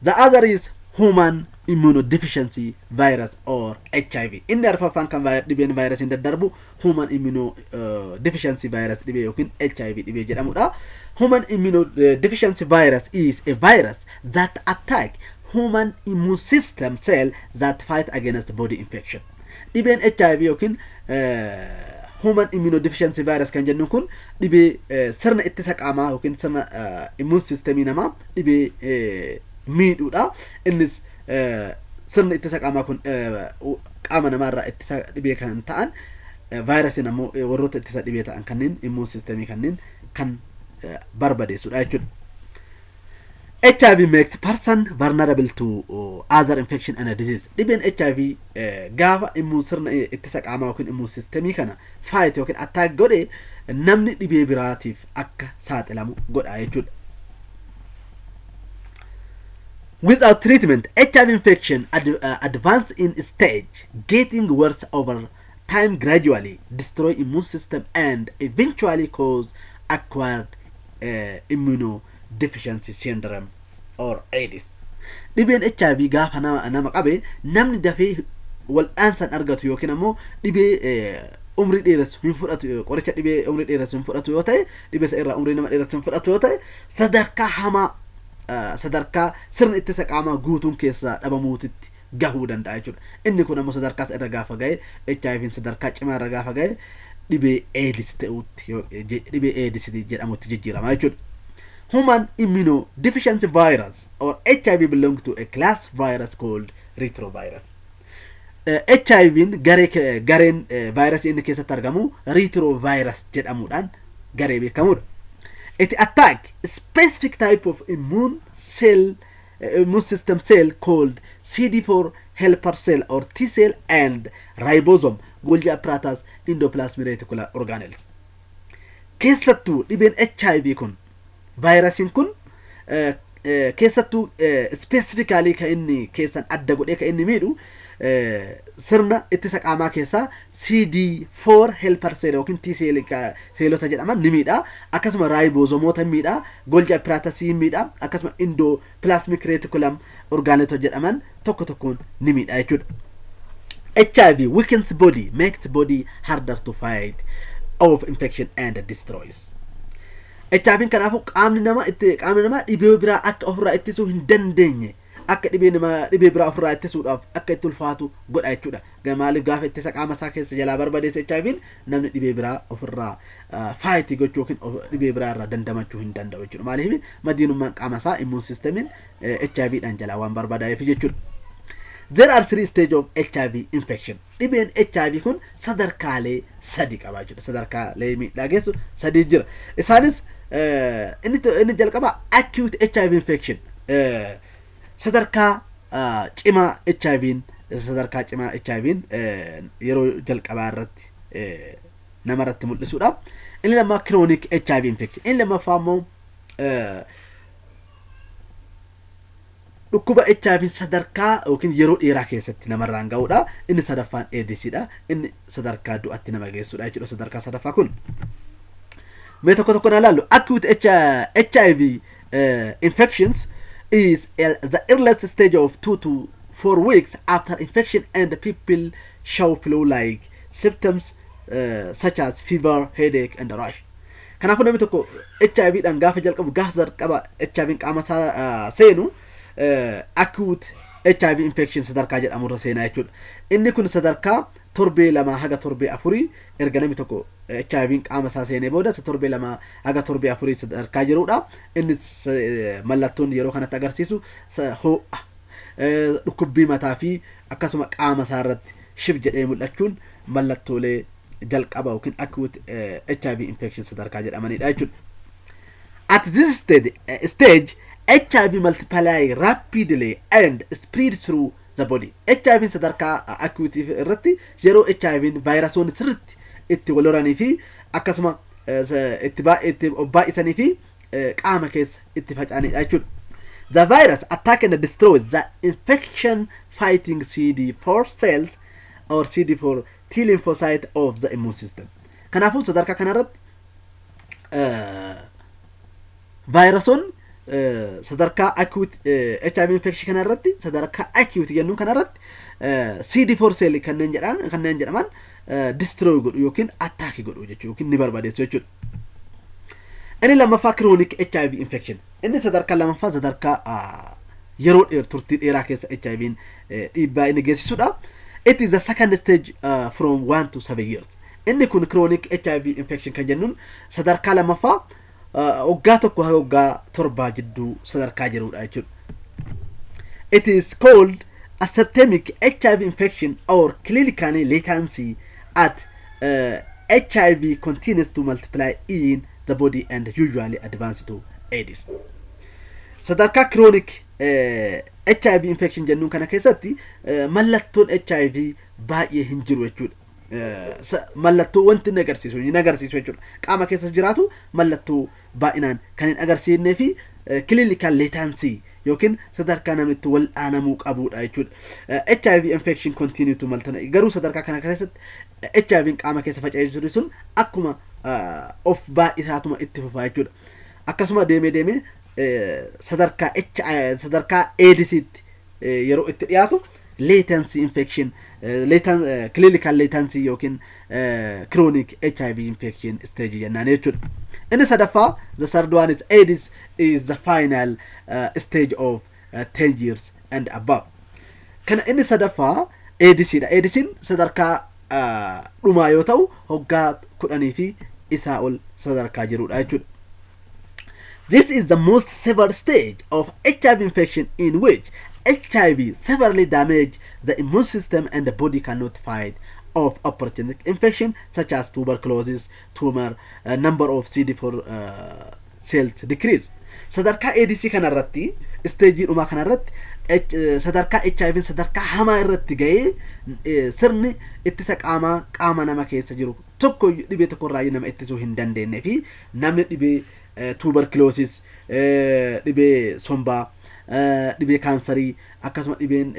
S1: The other is human immunodeficiency virus or HIV. Inni arfaffaan kan dhibeen vaayirasiin daddarbu human immunodeficiency virus dhibee yookiin HIV dhibee jedhamudha. Human immunodeficiency virus is a virus that attack human immune system cell that fight against body infection. Dhibeen HIV yookiin human immunodeficiency virus kan jennu kun dhibee sirna ittisa qaamaa yookiin sirna immune systemii namaa dhibee miidhuudha. Innis sirna ittisa qaamaa kun qaama namaarraa ittisa dhibee kan ta'an vaayirasiin ammoo warroota ittisa dhibee ta'an kanneen immune systemii kanneen kan barbadeessudha jechuudha. HIV makes person vulnerable to other infection and disease. Dhibeen HIV gaafa immune sirna ittisa qaamaa yookiin immune systemii kana fight yookiin attack godhe namni dhibee biraatiif akka saaxilamu godha jechuudha. Without treatment, HIV infection advance in stage, getting worse over time, gradually destroy immune system and eventually cause acquired immunodeficiency syndrome or AIDS. Dhibeen HIV gaafa nama qabe namni dafee wal'aansan argatu yookiin ammoo dhibee umrii dheeressu hin fudhatu qoricha dhibee umrii dheeressu hin fudhatu yoo ta'e dhibee isa irraa umrii nama dheeressu hin fudhatu yoo ta'e sadarkaa hamaa sadarkaa sirna ittisa qaamaa guutuun keessaa dhabamuutitti gahuu danda'a jechuudha. Inni kun ammoo sadarkaa irra gaafa ga'e HIV'n sadarkaa cimaa irra gaafa ga'e dhibee AIDS ta'utti dhibee AIDS jedhamutti jijjiirama jechuudha. Human immunodeficiency virus or HIV belong to a class virus called retrovirus. HIV'n gareen vaayirasii inni keessatti argamu retrovirus jedhamuudhaan garee beekamudha. It attack a specific type of immune system cell called CD4 helper cell or T cell and ribosome Golgi apparatus endoplasmic reticular organelles. Keessattuu dhibeen HIV kun vaayirasiin kun keessattuu specifically kan inni keessan adda godhee kan inni miidhu sirna ittisa qaamaa keessaa CD4 helper cell yookiin T seelota jedhaman ni miidha. Akkasuma raibosomoota miidha. Golgi apparatus miidha. Akkasuma endoplasmic reticulum organelles jedhaman tokko tokkoon ni miidha jechuudha. HIV weakens body, makes body harder to fight off infection and destroys. HIV'n kanaafuu qaamni namaa dhibee biraa akka ofirraa ittisuu hin dandeenye akka dhibee biraa ofirraa ittisuudhaaf akka itti ulfaatu godha jechuudha. Maaliif gaafa ittisa qaama isaa keessa jalaa barbadeessa HIV'n namni dhibee biraa ofirraa fight gochuu yookiin dhibee biraa irraa dandamachuu hin danda'u jechuudha. Maaliif madiinummaan qaama isaa immune systemiin HIV'dhaan jalaa waan barbaadaa'eef jechuudha. There are 3 stages of HIV infection. Dhibeen HIV kun sadarkaalee sadi qabaa jira. Sadarkaalee miidhaa geessu sadi jira. Isaanis inni jalqaba acute HIV infection. Sadarkaa cimaa HIV'n sadarkaa cimaa HIV'n yeroo jalqabaa irratti nama irratti mul'isuudha. Inni lammaa chronic HIV infection. Inni lammaffaa immoo dhukkuba HIV sadarkaa yookiin yeroo dheeraa keessatti namarraan ga'uudha. Inni sadaffaan AIDSdha. Inni sadarkaa du'atti nama geessuudha jechuudha. Sadarkaa sadaffaa kun mee tokko tokko na laallu. Acute HIV infections is the earliest stage of 2 to 4 weeks after infection, and people show flu-like symptoms such as fever, headache, and rash. Kanaafuu namni tokko HIV dhaan gaafa jalqabu jalqaba HIV qaama seenu acute HIV infection sadarkaa jedhamurra seenaa jechuudha. Inni kun sadarkaa torbee 2 haga torbee 4 erga namni tokko HIV qaama isaa seenee booda torbee 2 haga torbee 4 sadarkaa jiruudha. Inni mallattoon yeroo kanatti agarsiisu ho'a, dhukkubbii mataa fi akkasuma qaama isaa irratti shib jedhee mul'achuun mallattoolee jalqaba yookiin acute HIV infection sadarkaa jedhamanidha jechuudha. At this stage HIV multiply rapidly and spread through the body. HIV sadarkaa acute irratti yeroo HIV vaayirasoonni sirriitti itti wal horanii fi akkasuma itti baay'isanii fi qaama keessa itti faca'anidha jechuudha. The virus attack and destroys the infection fighting CD4 cells or CD4 T lymphocyte of the immune system. Kanaafuu sadarkaa kanarratti vaayirasoon sadarkaa acute HIV infection kanarratti sadarkaa acute jennuun kanarratti CD4 cell kanneen jedhaman destroy godhu yookiin attack godhu jechuudha yookiin ni barbaadeessu jechuudha. Inni lammaffaa chronic HIV infection. Inni sadarkaa lammaffaa sadarkaa yeroo turtii dheeraa keessa HIV'n dhiibbaa inni geessisuudha. It is the second stage from 1 to 7 years. Inni kun chronic HIV infection kan jennuun sadarkaa lammaffaa waggaa tokko haga waggaa 7 jidduu sadarkaa jiruudha jechuudha. It is called a systemic HIV infection or clinical latency at HIV continues to multiply in the body and usually advance to AIDS. Sadarkaa chronic HIV infection jennuun kana keessatti mallattoon HIV baay'ee hin jiru jechuudha. Mallattoo wanti inni agarsiisu jechuudha. Qaama keessa jiraatu mallattoo baay'inaan kan hin agarsiisnee fi clinical latency yookiin sadarkaa namni itti wal aanamuu qabuudha jechuudha. HIV infection continue to multiply. Garuu sadarkaa kana keessatti HIV qaama keessa faca'ee jiru sun akkuma of baay'isaatuma itti fufaa jechuudha. Akkasuma deemee sadarkaa AIDSitti yeroo itti dhiyaatu latency infection clinical latency yookiin chronic HIV infection stage jennaan jechuudha. Inni sadaffaa the third one is AIDS is the final stage of 10 years and above. Kana inni sadaffaa AIDSdha. AIDSin sadarkaa dhumaa yoo ta'u hoggaa 10 fi isaa ol sadarkaa jiruudha jechuudha. This is the most severe stage of HIV infection in which HIV severely damage the immune system and the body cannot fight off opportunistic infection such as tuberculosis, tumor, number of CD4 cells decrease. Sadarkaa AIDS kanarratti stage dhumaa kanarratti sadarkaa HIV sadarkaa hamaa irratti ga'ee sirni ittisa qaama nama keessa jiru tokko dhibee tokko irraa nama ittisuu hin dandeenye fi namni dhibee tuberculosis, dhibee sombaa, dhibee kaansarii akkasuma dhibeen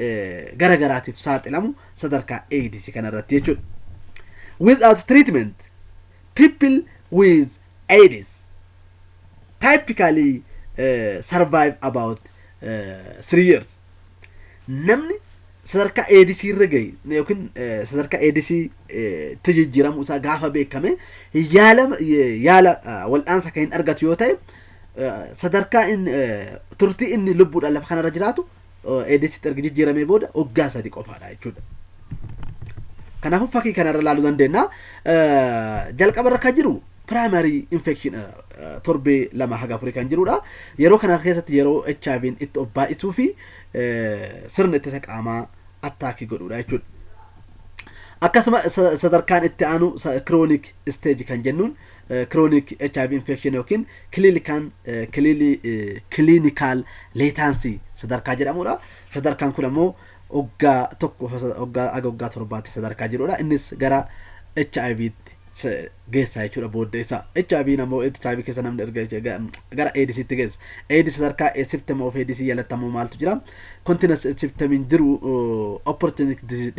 S1: garagaraatiif saaxilamu sadarkaa AIDS kanarratti jechuudha. Without treatment, people with AIDS typically survive about 3 years. Namni sadarkaa AIDS irra gahe yookiin sadarkaa AIDS tajijjiiramu isaa gaafa beekame yaala wal'aansa kan hin argatu yoo ta'e sadarkaa turtii inni lubbuudhaan lafa kanarra jiraatu AIDS erga jijjiiramee booda waggaa 3 qofaadha jechuudha. Kanaafuu fakkii kanarra ilaaluu dandeenya. Jalqaba irra kan jiru primary infection torbee 2 haga 4 kan jirudha. Yeroo kana keessatti yeroo HIV'n itti baay'isuu fi sirna ittisa qaamaa attack godhuudha jechuudha. Akkasuma sadarkaan itti aanu chronic stage kan jennuun chronic HIV infection yookiin clinical latency sadarkaa jedhamudha. Sadarkaan kun ammoo waggaa tokko waggaa torbaatti sadarkaa jirudha. Innis gara HIV geessa jechuudha booddee isaa. HIV namoo HIV keessa namni gara AIDS itti geessa. AIDS sadarkaa symptom of AIDS jalatti ammoo maaltu jira? Continuous symptom jiru opportunity disease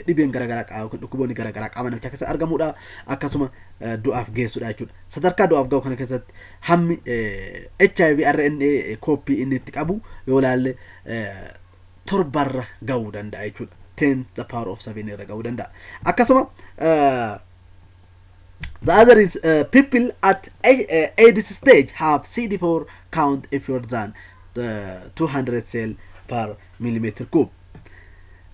S1: dhibeen garagaraa qaama dhukkuboonni garagaraa qaama namichaa keessa argamudha. Akkasuma du'aaf geessudha jechuudha. Sadarkaa du'aaf ga'u kana keessatti hammi HIV RNA copy inni itti qabu yoo ilaalle torbarra ga'uu danda'a jechuudha. 10 the power of 7 irra ga'uu danda'a. Akkasuma the other is people at AIDS stage have CD4 count if you're than 200 cell per millimeter cube.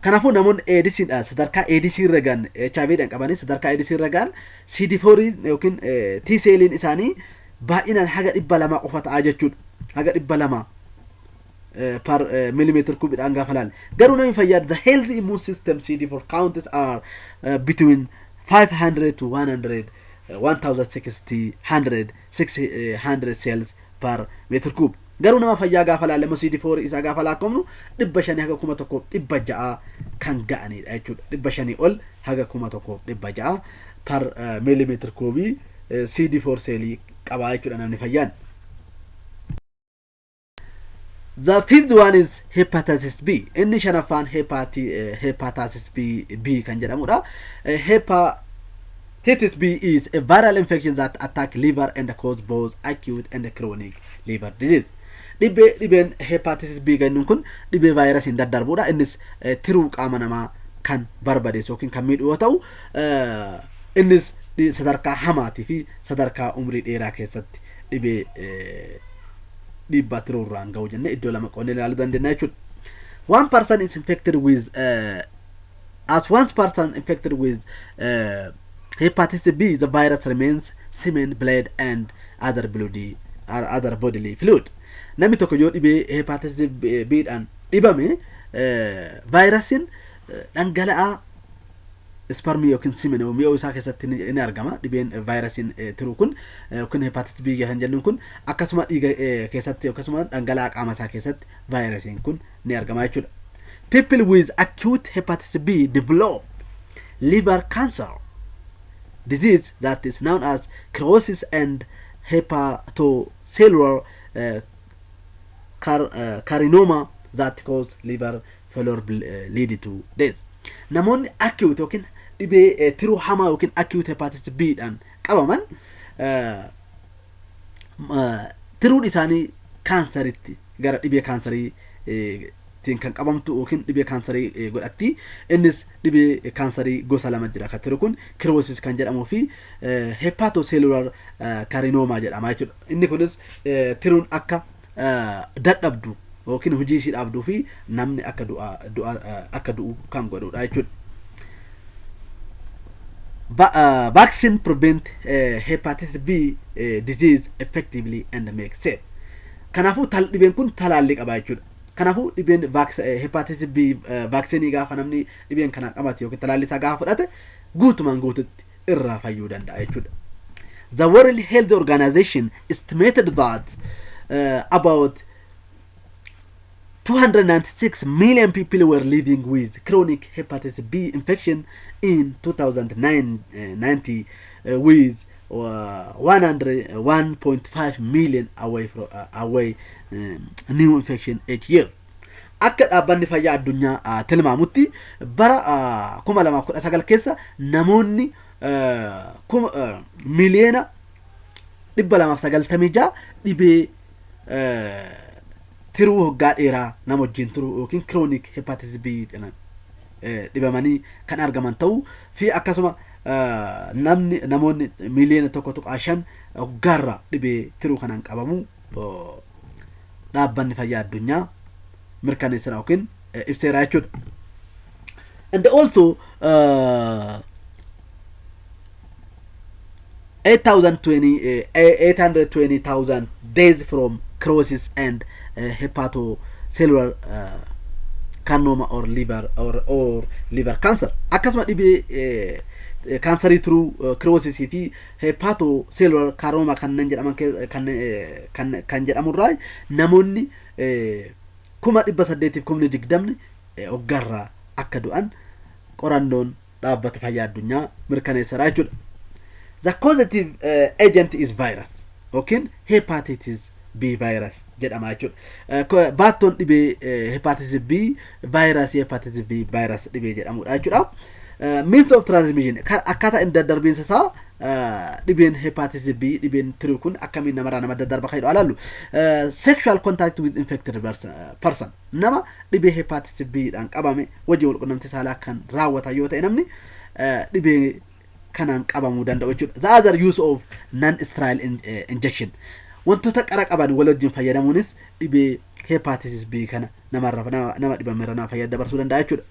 S1: Kanaafuu namoonni AIDS sadarkaa AIDS irra gan HIV dhaan qabanii sadarkaa AIDS irra gan CD4 yookiin T celliin isaanii baay'inaan haga 200 qofa ta'a jechuudha. Haga 200 per millimeter cube dhaan gaafa laal. Garuu namni fayyaa the healthy immune system CD4 counts are between 500 to 100 1060 600 cells per meter cube. Garuu nama fayyaa gaafa laallee CD4 isaa gaafa lakkoofnu 500 haga 1600 kan ga'anidha jechuudha. 500 ol haga 1600 per millimeter cube CD4 cell qaba jechuudha namni fayyaan. The fifth one is hepatitis B. Inni shanaffaan hepatitis B kan jedhamudha. Hepatitis B is a viral infection that attack liver and cause both acute and chronic liver disease. Dhibeen hepatitis B gannuun kun dhibee vaayirasiin daddarbuudha. Innis tiruu qaama namaa kan barbadeessu yookiin kan miidhu yoo ta'u, innis sadarkaa hamaatii fi sadarkaa umrii dheeraa keessatti dhibee dhiibbaa tiruurraan ga'u jenne iddoo lama qoonnee ilaaluu dandeenya jechuudha. One person is infected with hepatitis B, the virus remains semen, blood and other bodily fluid. Namni tokko yoo dhibee hepatitis B dhaan dhibame vaayirasiin dhangala'aa spermii yookiin semen mi'oo isaa keessatti ni argama. Dhibeen vaayirasiin tiru kun yookiin hepatitis B kan jennuun kun akkasuma dhiiga keessatti akkasuma dhangala'aa qaama isaa keessatti vaayirasiin kun ni argama jechuudha. People with acute hepatitis B develop liver cancer disease that is known as cirrhosis and hepatocellular carcinoma that cause liver failure lead to death. Namoonni acute yookiin dhibee tiruu hamaa yookiin acute hepatitis B dhaan qabaman tiruun isaanii kaansaritti gara dhibee kaansarii kan qabamtu yookiin dhibee kaansarii godhatti. Innis dhibee kaansarii gosa lama jira. Kan tiru kun cirrhosis kan jedhamuu fi hepatocellular carcinoma jedhama jechuudha. Inni kunis tiruun akka dadhabdu yookiin hojii ishii dhaabduu fi namni akka du'u kan godhudha jechuudha. Vaccine prevent hepatitis B disease effectively and make safe. Kanaafuu dhibeen kun talaalli qaba jechuudha. Kanaafuu dhibeen hepatitis B vaaksiinii gaafa namni dhibeen kana qabate yookiin talaalli isaa gaafa fudhate guutumaan guututti irraa fayyuu danda'a jechuudha. The World Health Organization estimated that about 296 million people were living with chronic hepatitis B infection in 2090, with 101.5 million away new infection each year. Akka dhaabbanni fayyaa addunyaa tilmaamutti bara 2019 keessa namoonni miliyoona 296 dhibee tiruu hoggaa dheeraa nama wajjin turuu yookiin chronic hepatitis B dhibamanii kan argaman ta'uu fi akkasuma namoonni miliyoona 1.5 hoggaarra dhibee tiruu kanaan qabamu dhaabbanni fayyaa addunyaa mirkaneessana yookiin ibseera jechuudha. And also 820,000 deaths from cirrhosis and hepatocellular carcinoma or liver cancer. Akkasuma dhibee cancerii through cirrhosis fi hepatocellular carcinoma kanneen jedhaman kan jedhamurraa namoonni 1820 hoggarraa akka du'an qorannoon dhaabbata fayyaa addunyaa mirkaneesseera jechuudha. The causative agent is virus yookiin hepatitis B virus jedhama jechuudha. Baattoon dhibee hepatitis B virus dhibee jedhamudha jechuudha. Means of transmission akkaataa inni daddarbiinsa isaa dhibeen hepatitis B dhibeen tirii kun akkamiin namarraa nama daddarba kan jedhu ilaallu. Sexual contact with infected person nama dhibee hepatitis B dhaan qabame wajjin wal qunnamtii saalaa kan raawwatan yoo ta'e namni dhibee kanaan qabamuu danda'u jechuudha. The other use of non-sterile injection wantoota qara qaban wal wajjin fayyadamuunis dhibee hepatitis B kana nama dhibameera nama fayyada dabarsuu danda'a jechuudha.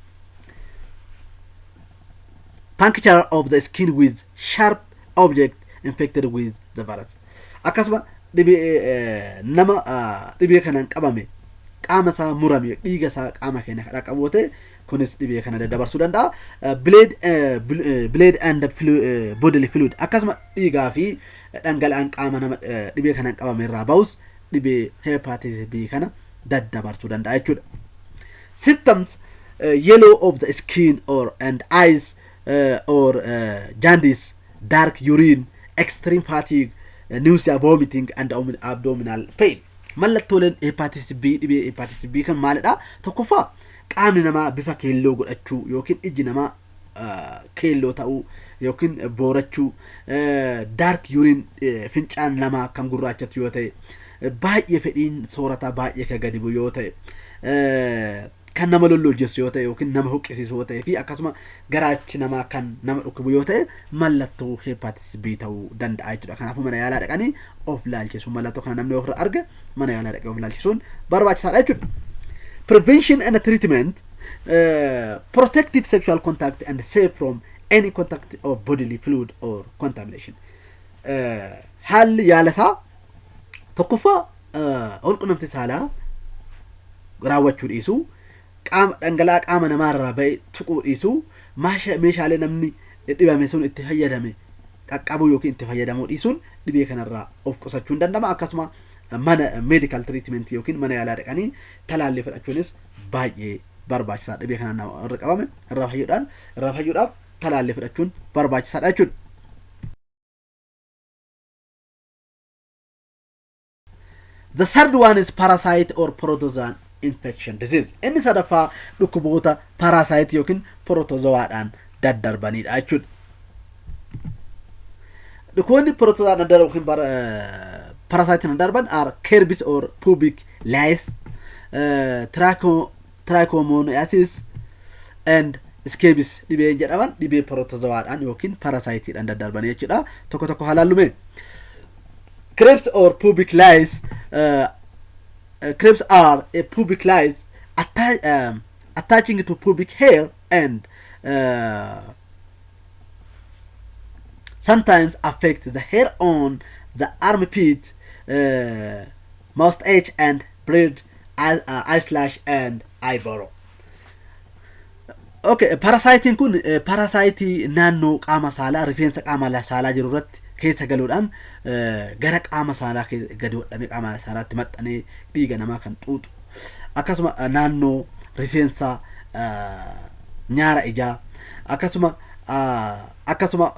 S1: Puncture of the skin with sharp object infected with the virus. Akkasuma dhibee nama dhibee kanaan qabame qaama isaa murame dhiiga isaa qaama keenya kan qabuute kunis dhibee kana daddabarsuu danda'a. Blood and bodily fluid akkasuma dhiigaa fi dhangala'aan qaama nama dhibee kanaan qabame irraa ba'us dhibee hepatitis B kana daddabarsuu danda'a jechuudha. Symptoms yellow of the skin and eyes or jaundice, dark urine, extreme fatigue, nausea, vomiting, and abdominal pain. Mallattooleen hepatitis B dhibee hepatitis B kan maalidha? Tokkoffaa qaamni namaa bifa keelloo godhachuu yookiin iji namaa keelloo ta'uu yookiin boorachuu, dark urine fincaan namaa kan gurraachatu yoo ta'e, baay'ee fedhiin soorataa baay'ee kan gadi bu'u yoo ta'e, kan nama lolloojessu yoo ta'e yookiin nama huqqisiisu yoo ta'e fi akkasuma garaachi namaa kan nama dhukkubu yoo ta'e mallattoo hepatitis B ta'uu danda'a jechuudha. Kanaafuu mana yaalaa dhaqanii of laalchisu. Mallattoo kana namni ofirra arge mana yaalaa dhaqee of laalchisuun barbaachisaadha jechuudha. Prevention and treatment, protective sexual contact and safe from any contact of bodily fluid or contamination. Haalli yaalasaa tokkoffaa ol qunnamtii saalaa raawwachuu dhiisuu, qaama dhangala'aa qaama namaarraa ba'e tuquu dhiisuu, meeshaalee namni dhibame sun itti fayyadame qaqqabuu yookiin itti fayyadamuu dhiisuun dhibee kanarraa of qusachuun danda'ama. Akkasuma mana medical treatment yookiin mana yaalaa dhaqanii talaallii fudhachuunis baay'ee barbaachisaadha. Dhibee kanaan nama irra qabame irraa fayyuudhaaf talaallii fudhachuun barbaachisaadha jechuudha. The third one is parasite or protozoan infection disease. Inni sadaffaa dhukkuboota parasite yookiin protozoaadhaan daddarbanidha jechuudha. Dhukkuboonni protozoaan daddarban yookiin parasite daddarban are herpes or pubic lice, Trichomoniasis and Scabies dhibee jedhaman dhibee protozoaadhaan yookiin parasiteedhaan daddarban jechuudha. Tokko tokko halaallume. Crepes or pubic lice. Crepes are a pubic lice attaching to pubic hair and sometimes affect the hair on the armpit, moustache, and breast, eyelash, and eyebrow. Okay, parasitiin kun parasitii naannoo qaama saalaa rifeensa qaama saalaa jiru irratti keessa galuudhaan gara qaama saalaa gadi hodhamee qaama saalaatti maxxanee dhiiga namaa kan xuuxu, akkasuma naannoo rifeensa nyaara ijaa, akkasuma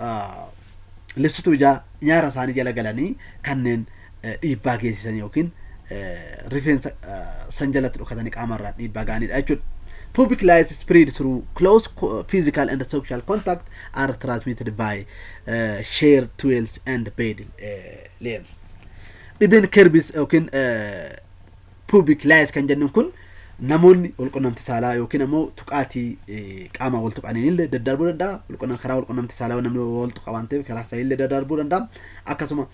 S1: libsituu ijaa nyaara isaanii jala galanii kanneen dhiibbaa geessisan yookiin rifeensa san jalatti dhokatanii qaamarraan dhiibbaa ga'anidha jechuudha. Pubic lice spread through close physical and sexual contact, are transmitted by shared towels and bed layers. Dhibeen herpes yookiin pubic lice kan jennuun kun namoonni wal qunnamtii saalaa yookiin immoo tuqaatii qaama wal tuqaniin illee daddarbuu danda'a. Karaa wal qunnamtii saalaa namni wal tuqa waan ta'eef karaa isaa illee daddarbuu danda'a. Akkasuma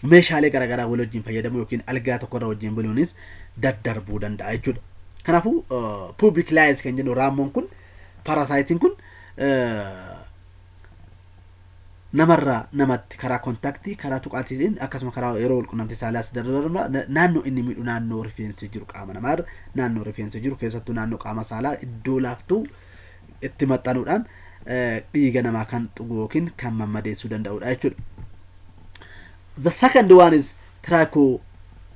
S1: meeshaalee garaagaraa wal wajjin fayyadamuu yookiin algaa tokkorra wajjin buluunis daddarbuu danda'a jechuudha. Kanaafuu pubic lice kan jennu raammoon kun parasitiin kun namarraa namatti karaa kontaktii karaa tuqaatiin akkasuma karaa yeroo walqunnamtii saalaas dardarma naannoo inni miidhu naannoo rifeensi jiru qaama namaarra naannoo rifeensi jiru keessattuu naannoo qaama saalaa iddoo laaftuu itti maxxanuudhaan dhiiga namaa kan dhugu yookiin kan mammadeessuu danda'udha jechuudha. The second one is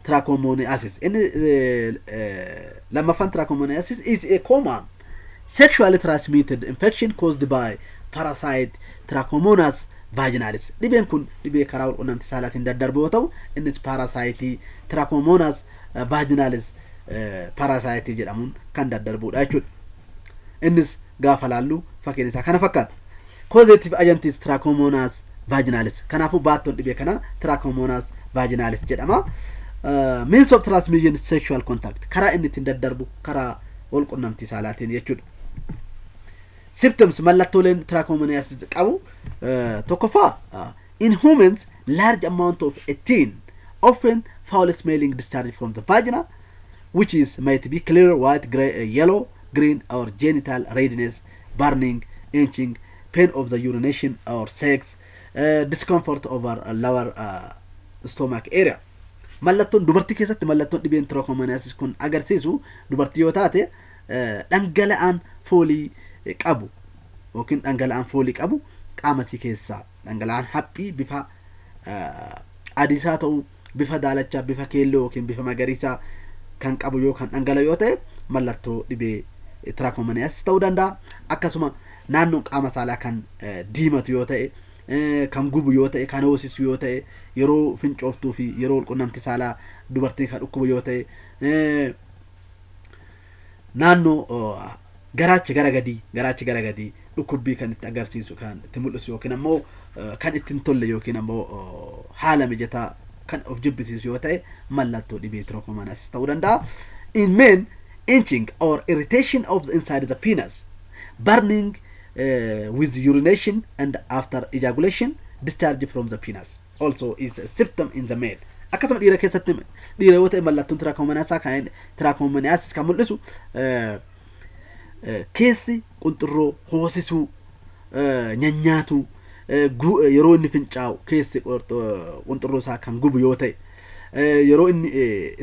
S1: Trichomoniasis. Lammaffaan Trichomoniasis is a common sexually transmitted infection caused by parasite Trichomonas vaginalis. Dhibeen kun dhibee karaa walqunnamtii saalaatiin daddarbu yoo ta'u innis parasite Trichomonas vaginalis parasite jedhamuun kan daddarbudha jechuudha. Innis gaafa laallu fakkiin isaa kana fakkaata. Causative agents Trichomonas vaginalis. Kanaafuu baattoon dhibee kana Trichomonas vaginalis jedhama. Means of transmission sexual contact. Karaa inni ittiin daddarbu karaa walqunnamtii saalaatiin jechuudha. Symptoms mallattooleen Trichomoniasis qabu tokkoffaa in humans large amount of ethine often foul smelling discharge from the vagina which is might be clear white gray yellow green or genital redness burning itching pain of the urination or sex discomfort over lower stomach area. Mallattoon dubartii keessatti mallattoon dhibeen Trichomoniasis kun agarsiisu dubartii yoo taate dhangala'aan foolii qabu yookiin dhangala'aan foolii qabu qaama isii keessaa dhangala'aan haphii bifa adiisaa ta'u bifa daalachaa bifa keelloo yookiin bifa magariisaa kan qabu yoo kan dhangala'u yoo ta'e mallattoo dhibee Trichomoniasis ta'uu danda'a. Akkasuma naannoon qaama saalaa kan diimatu yoo ta'e kan gubu yoo ta'e kan hoosisu yoo ta'e yeroo fincooftuu fi yeroo walqunnamtii saalaa dubartii kan dhukkubu yoo ta'e naannoo garaachi gara gadii dhukkubbii kan itti agarsiisu kan itti mul'isu yookiin ammoo kan itti hin tolle yookiin ammoo haala mijataa kan of jibbisiisu yoo ta'e mallattoo dhibee Trichomoniasis ta'uu danda'a. In men, itching or irritation of the inside of the penis, burning with urination and after ejaculation, discharge from the penis also is a symptom in the male. Akkasuma dhiira keessatti dhiira yoo ta'e mallattoon Trichomoniasis kan mul'isu keessi qunxurroo hoosisuu nyanyaatu yeroo inni fincaa'u keessi qunxurroo isaa kan gubu yoo ta'e yeroo inni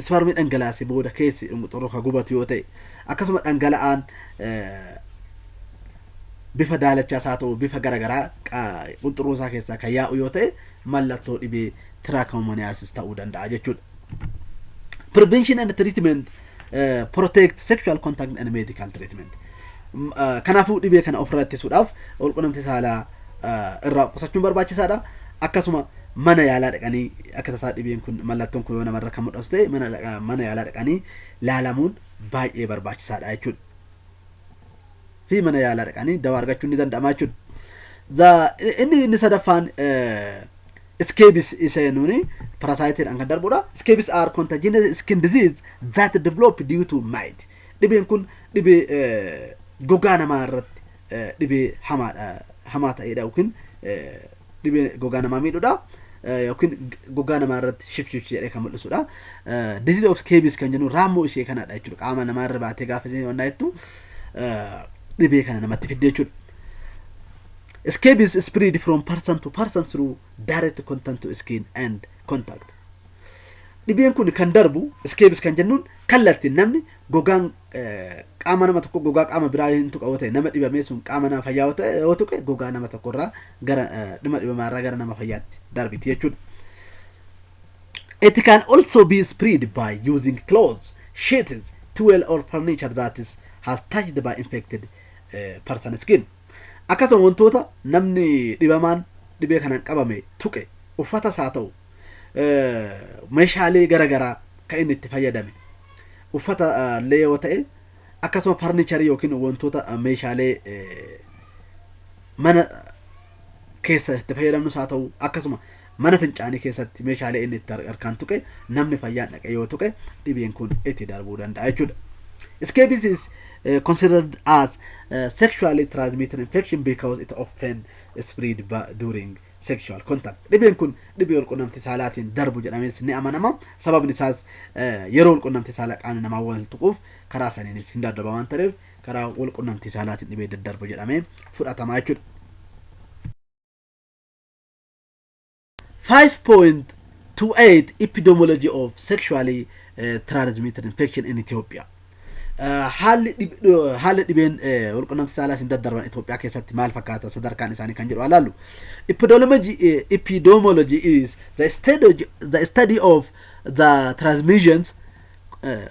S1: isparmii dhangalaase booda keessi qunxurroo kan gubatu yoo ta'e akkasuma dhangala'aan bifa daalachaa isaa ta'u bifa garagaraa qunxurroo isaa keessaa kan yaa'u yoo ta'e mallattoo dhibee Trichomoniasis ta'uu danda'a jechuudha. Prevention and treatment protect sexual contact and medical treatment. Kanaafuu dhibee kana ofirraa ittisuudhaaf walqunnamtii saalaa irraa qusachuun barbaachisaadha. Akkasuma mana yaalaa dhaqanii akka tasaa dhibeen kun mallattoon kun yoo namarra kan mul'atu ta'e mana yaalaa dhaqanii laalamuun baay'ee barbaachisaadha jechuudha. Fi mana yaalaa dhaqanii dawaa argachuun ni danda'ama jechuudha. Inni sadaffaan Scabies isa nuuni parasited kan darbudha. Scabies are contagious skin disease that develop due to mite. Dhibeen kun dhibee gogaa namaa irratti dhibee hamaa ta'edha yookiin dhibee gogaa namaa miidhudha yookiin gogaa namaa irratti shifshif jedhee kan mul'isudha. Disease of scabies kan jennu raammoo ishee kanadha jechuudha. Qaama namaa irra baatee gaafa ishee wannaa jettu dhibee kana namatti fidde jechuudha. Scabies spread from person to person through direct contact to skin and contact. Dhibeen kun kan darbu scabies kan jennuun kallattiin namni gogaan qaama nama tokko gogaa qaama biraa hin tuqa yoo ta'e nama dhibamee sun qaama nama fayyaa yoo tuqe gogaa nama tokko irraa gara dhima dhibamaarraa gara nama fayyaatti darbiti jechuudha. It can also be spread by using clothes, sheets, towel or furniture that has touched by infected person skin. Akkasuma wantoota namni dhibamaan dhibee kanaan qabame tuqe uffata isaa ta'u meeshaalee garagaraa kan inni itti fayyadame uffata illee yoo ta'e akkasuma farnicharii yookiin wantoota meeshaalee mana keessa itti fayyadamnu isaa ta'u akkasuma mana fincaanii keessatti meeshaalee inni itti harkaan tuqe namni fayyaan dhaqe yoo tuqe dhibeen kun itti darbuu danda'a jechuudha. Scabies is considered as sexually transmitted infection because it often spread during sexual contact. Dhibeen kun dhibee walqunnamtii saalaatiin darbu jedhamees ni amanama. Sababni isaas yeroo walqunnamtii saalaa qaamni namaa wal tuquuf karaa isaaniinis hin daddaba waan ta'eef karaa walqunnamtii saalaatiin dhibee daddarbu jedhamee fudhatama jechuudha. 5.28 Epidemiology of sexually transmitted infection in Ethiopia. حال دبين والقناة سالات تدربان إثيوبيا كيسات مال فكاتا صدر كان إنساني كان جرو على epidemiology is the study of the transmissions,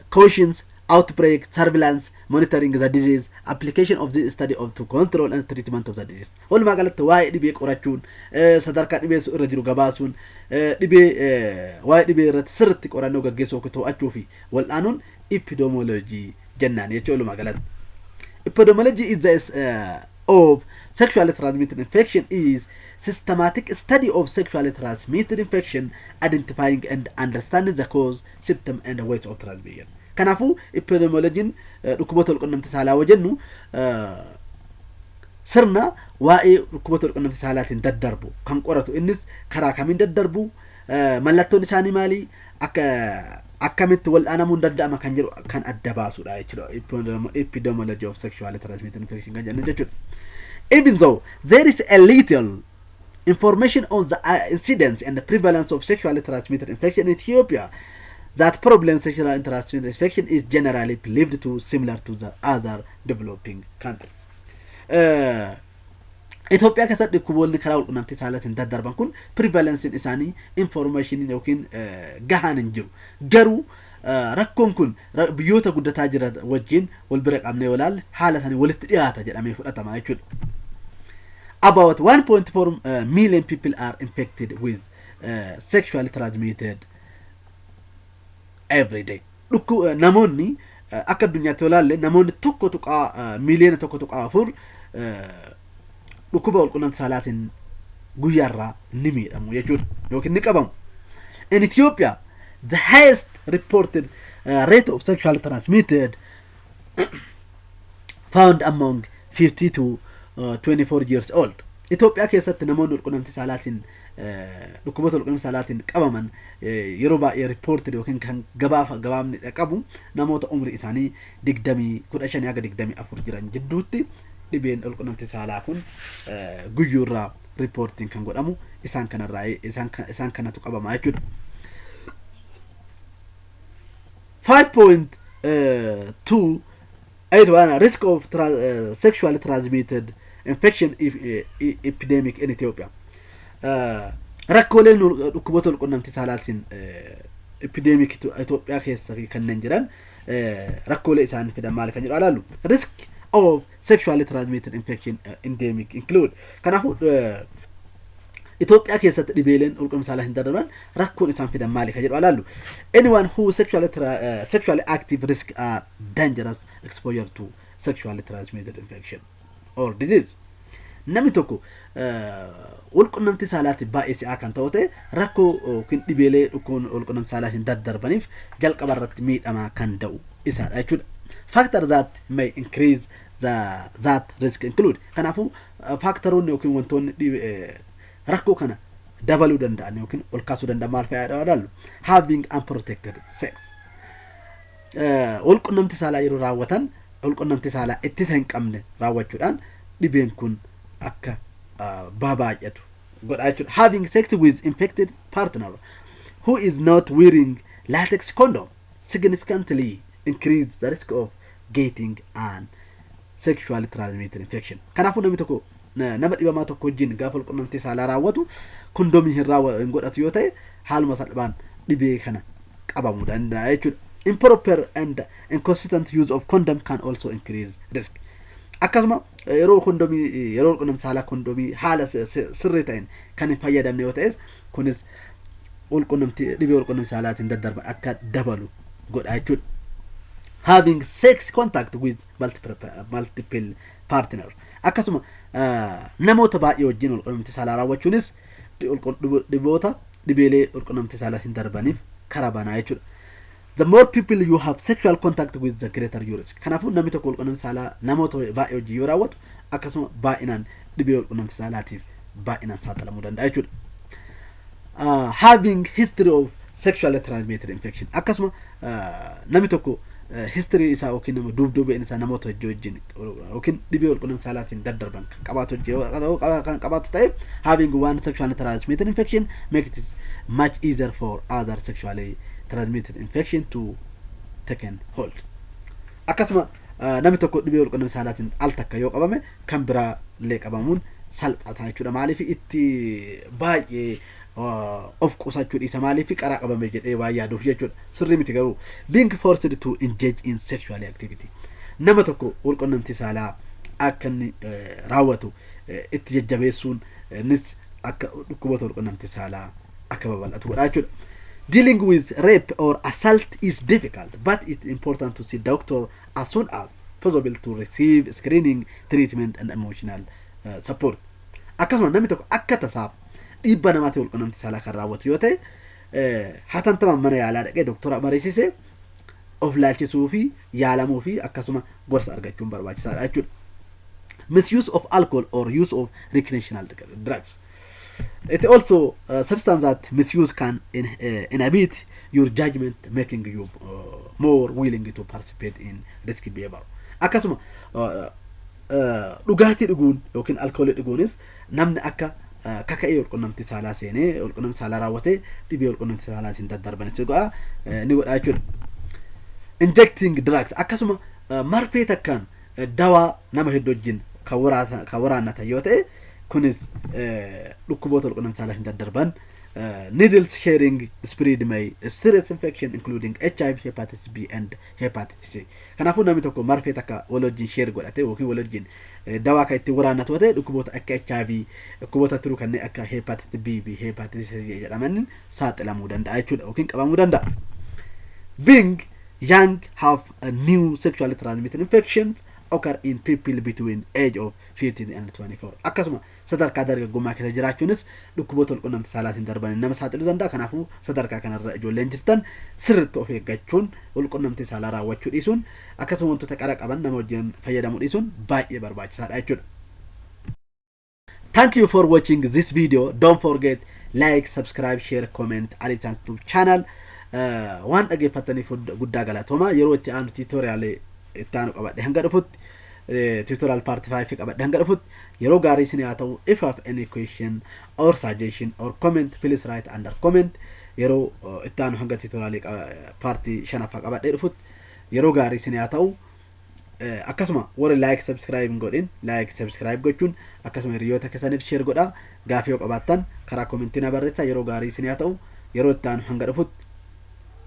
S1: cautions, outbreak, surveillance, monitoring the disease, application of this study of to control and treatment of the disease. All ما قالت واي دبي قراتون صدر كان دبي رجلو جباسون دبي واي دبي رتسرت قرانو جيسو كتو أشوفي والآنون epidemiology جنان يقولوا ما قالت. Epidemiology is the of sexually transmitted infection is systematic study of sexually transmitted infection, identifying and understanding the cause, symptom and ways of transmission. كنافو epidemiology ركوبات القنم تسالة وجنو سرنا واي ركوبات القنم تسالات تدربو كم قرأتو إنس كرا كمين تدربو ملتو نساني مالي أكملت والأنا مندد ما كان جرو كان أدباسو لا يشلو epidemiology of sexually transmitted infection كان جنجتو. Even though there is a little information on the incidence and the prevalence of sexually transmitted infection in Ethiopia, that problem sexually transmitted infection is generally believed to similar to the other developing countries. Ethiopia كسر كقول نكراول قنام تسالات تدر بنكون prevalence إنساني information يمكن جهان نجرو جرو ركون كن بيوتا قد تاجر وجين والبرق أمني ولال حالة ثانية ولتريات تاجر أمي فرقة ما يشود. About 1.4 million people are infected with sexually transmitted every day. لكو نموني أكد الدنيا تولال نموني توكو توكا مليون توكو توكا فور لكو والقنام ثلاثين غيارة نمير أمو يجود يمكن نكبم. In Ethiopia, the highest reported rate of sexually transmitted found among 50 to 24 years old. Ethiopia كيست نمون القنام تسالاتين لكوبات القنام تسالاتين كمان يروبا يريبورتد وكان كان جبام كابو نموت عمر إثاني دقدمي كل أشياء ياقد دقدمي أفرجران جدوتي لبين القنام تسالakun جيورا reporting كان قول أمو إسان كان الرأي إسان كان تقابا ما يجود. 5.2 أيضا risk of sexually transmitted infection epidemic in Ethiopia. ركولين ركوبات القنام تسالاتين epidemic Ethiopia كيسا كان ننجران ركولين إسان في دمالي كان يرى على risk of sexually transmitted infection endemic include كان أقول Ethiopia كيسا تريبيلين القنام تسالاتين دادران ركول إسان في دمالي كان يرى على anyone who sexually active risk are dangerous exposure to sexually transmitted infection or disease. نمتوكو والقنام تسالات بائس أكان توته ركو كن دبيله يكون والقنام تسالات دردر بنيف جل كبرت ميت أما كان دو إسال أشود factor that may increase that risk include كان أفو factorون يمكن وانتون ركو كنا دبلو دندان يمكن والكاسو دندان مال في عدالو having unprotected sex والقنام تسالا يرو راوتان والقنام تسالا اتسهن كامنه راوتشودان دبين كون أكا بابا يتو God actually having sex with infected partner who is not wearing latex condom significantly increase the risk of getting an sexually transmitted infection. كان أفهم نمتكو نبت إبا ما تكو جين قافل قنام تسالا راوتو كندومي هراوة نقول أتيوتي حال مسالبان دبي كنا أبا مودان actually improper and inconsistent use of condom can also increase risk. أكاسما يرو كندومي يرو قنام تسالا كندومي حالة سريتين كان يفايدا من يوتيز كونس أول قنام دبي أول قنام تسالا تندرب أكاد دبلو good attitude having sex contact with multiple partner أكاسما نموت بقى يوجين أول قنام تسالا راوتشونس دبوتا دبيلي أول قنام تسالا تندربانيف كرابانا attitude. The more people you have sexual contact with, the greater your risk. Can I put Namito call on Sala, Namoto, Bayo Giora, Akasmo, Bainan, the Bill on Salative, Bainan Satalamudan. I should having history of sexually transmitted infection. Akasmo, Namitoko, history isa yookiin nama dubdubeen isa namoota wajjin yookiin dhibee walqunnamtii saalaatiin daddarban qabaatu kan qabaatu ta'e having one sexually transmitted infection make it much easier for other sexually transmitted infection to taken hold. Akkasuma namni tokko dhibee walqunnamtii saalaatiin al takka yoo qabame kan biraa illee qabamuun salphata jechuudha. Maaliif itti baay'ee of qusachuu dhiisa maaliif qaraa qabame jedhee waa yaaduuf jechuudha. Sirrii miti garuu being forced to engage in sexual activity nama tokko walqunnamtii saalaa akka inni raawwatu itti jajjabeessuun nis akka dhukkuboota walqunnamtii saalaa akka babal'atu godha jechuudha. Dealing with rape or assault is difficult, but it's important to see doctor as soon as possible to receive screening, treatment, and emotional support. Akkasuma namni tokko akka tasaa dhibba namaatti walqunnamtii saalaa kan raawwatu yoo ta'e hatantamaan mana yaalaa dhaqee doktora mariisisee of laalchisuu fi yaalamuu fi akkasuma gorsa argachuun barbaachisaadha jechuudha. Misuse of alcohol or use of recreational drugs. It also substance that misuse can inhibit your judgment, making you more willing to participate in risky behavior. Akkasuma dhugaatii dhuguun yookiin alkoolii dhuguunis namni akka kaka'ee walqunnamtii saalaa seenee walqunnamtii saalaa raawwatee dhibee walqunnamtii saalaatiin daddarbanis godha ni godha jechuudha. Injecting drugs akkasuma marfee takkaan dawaa nama hedduu wajjin kan waraannatan yoo ta'e kunis dhukkuboota walqunnamtii saalaatiin daddarban. Needles sharing spread may serious infection including HIV, Hepatitis B and Hepatitis C. Kanaafuu namni tokko marfee takka wal wajjin share godhate yookiin wal wajjin dawaa kan itti waraannatu ta'e dhukkuboota akka HIV, dhukkuboota turuu kanneen akka Hepatitis B, Hepatitis C jedhaman saaxilamuu danda'a jechuudha yookiin qabamuu danda'a. Being young have a new sexually transmitted infections occur in people between age of 15 and 24. Akkasuma sadarkaa dargaggummaa keessa jiraachuunis dhukkuboota walqunnamtii saalaatiin darban nama saaxiluu danda'a. Kanaafuu sadarkaa kanarra ijoolleen jirtan sirriitti of eeggachuun walqunnamtii saalaa raawwachuu dhiisuun akkasuma wantoota qara qaban nama wajjin fayyadamuu dhiisuun baay'ee barbaachisaadha jechuudha. Thank you for watching this video. Don't forget like, subscribe, share, comment Aliyi YouTube channel. Waan dhaggeeffataniif guddaa galatooma. Yeroo itti aanu tutorial itti aanu qabadhe hanga dhufutti tutorial part 5 qabadhe hanga dhufutti yeroo gaarii isin haa ta'u. If you have any question or suggestion or comment, please write under comment. Yeroo itti aanu hanga tutorial part 5 qabadhe dhufutti yeroo gaarii isin haa ta'u. Akkasuma warri like subscribe godhin like subscribe gochuun akkasuma hiriyoota keessaniif share godhaa. Gaafii yoo qabaattan karaa commentii na barreessaa. Yeroo gaarii isin haa ta'u. Yeroo itti aanu hanga dhufutti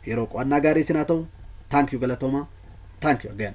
S1: yeroo qo'annaa gaarii isin haa ta'u. Thank you galatooma. Thank you again.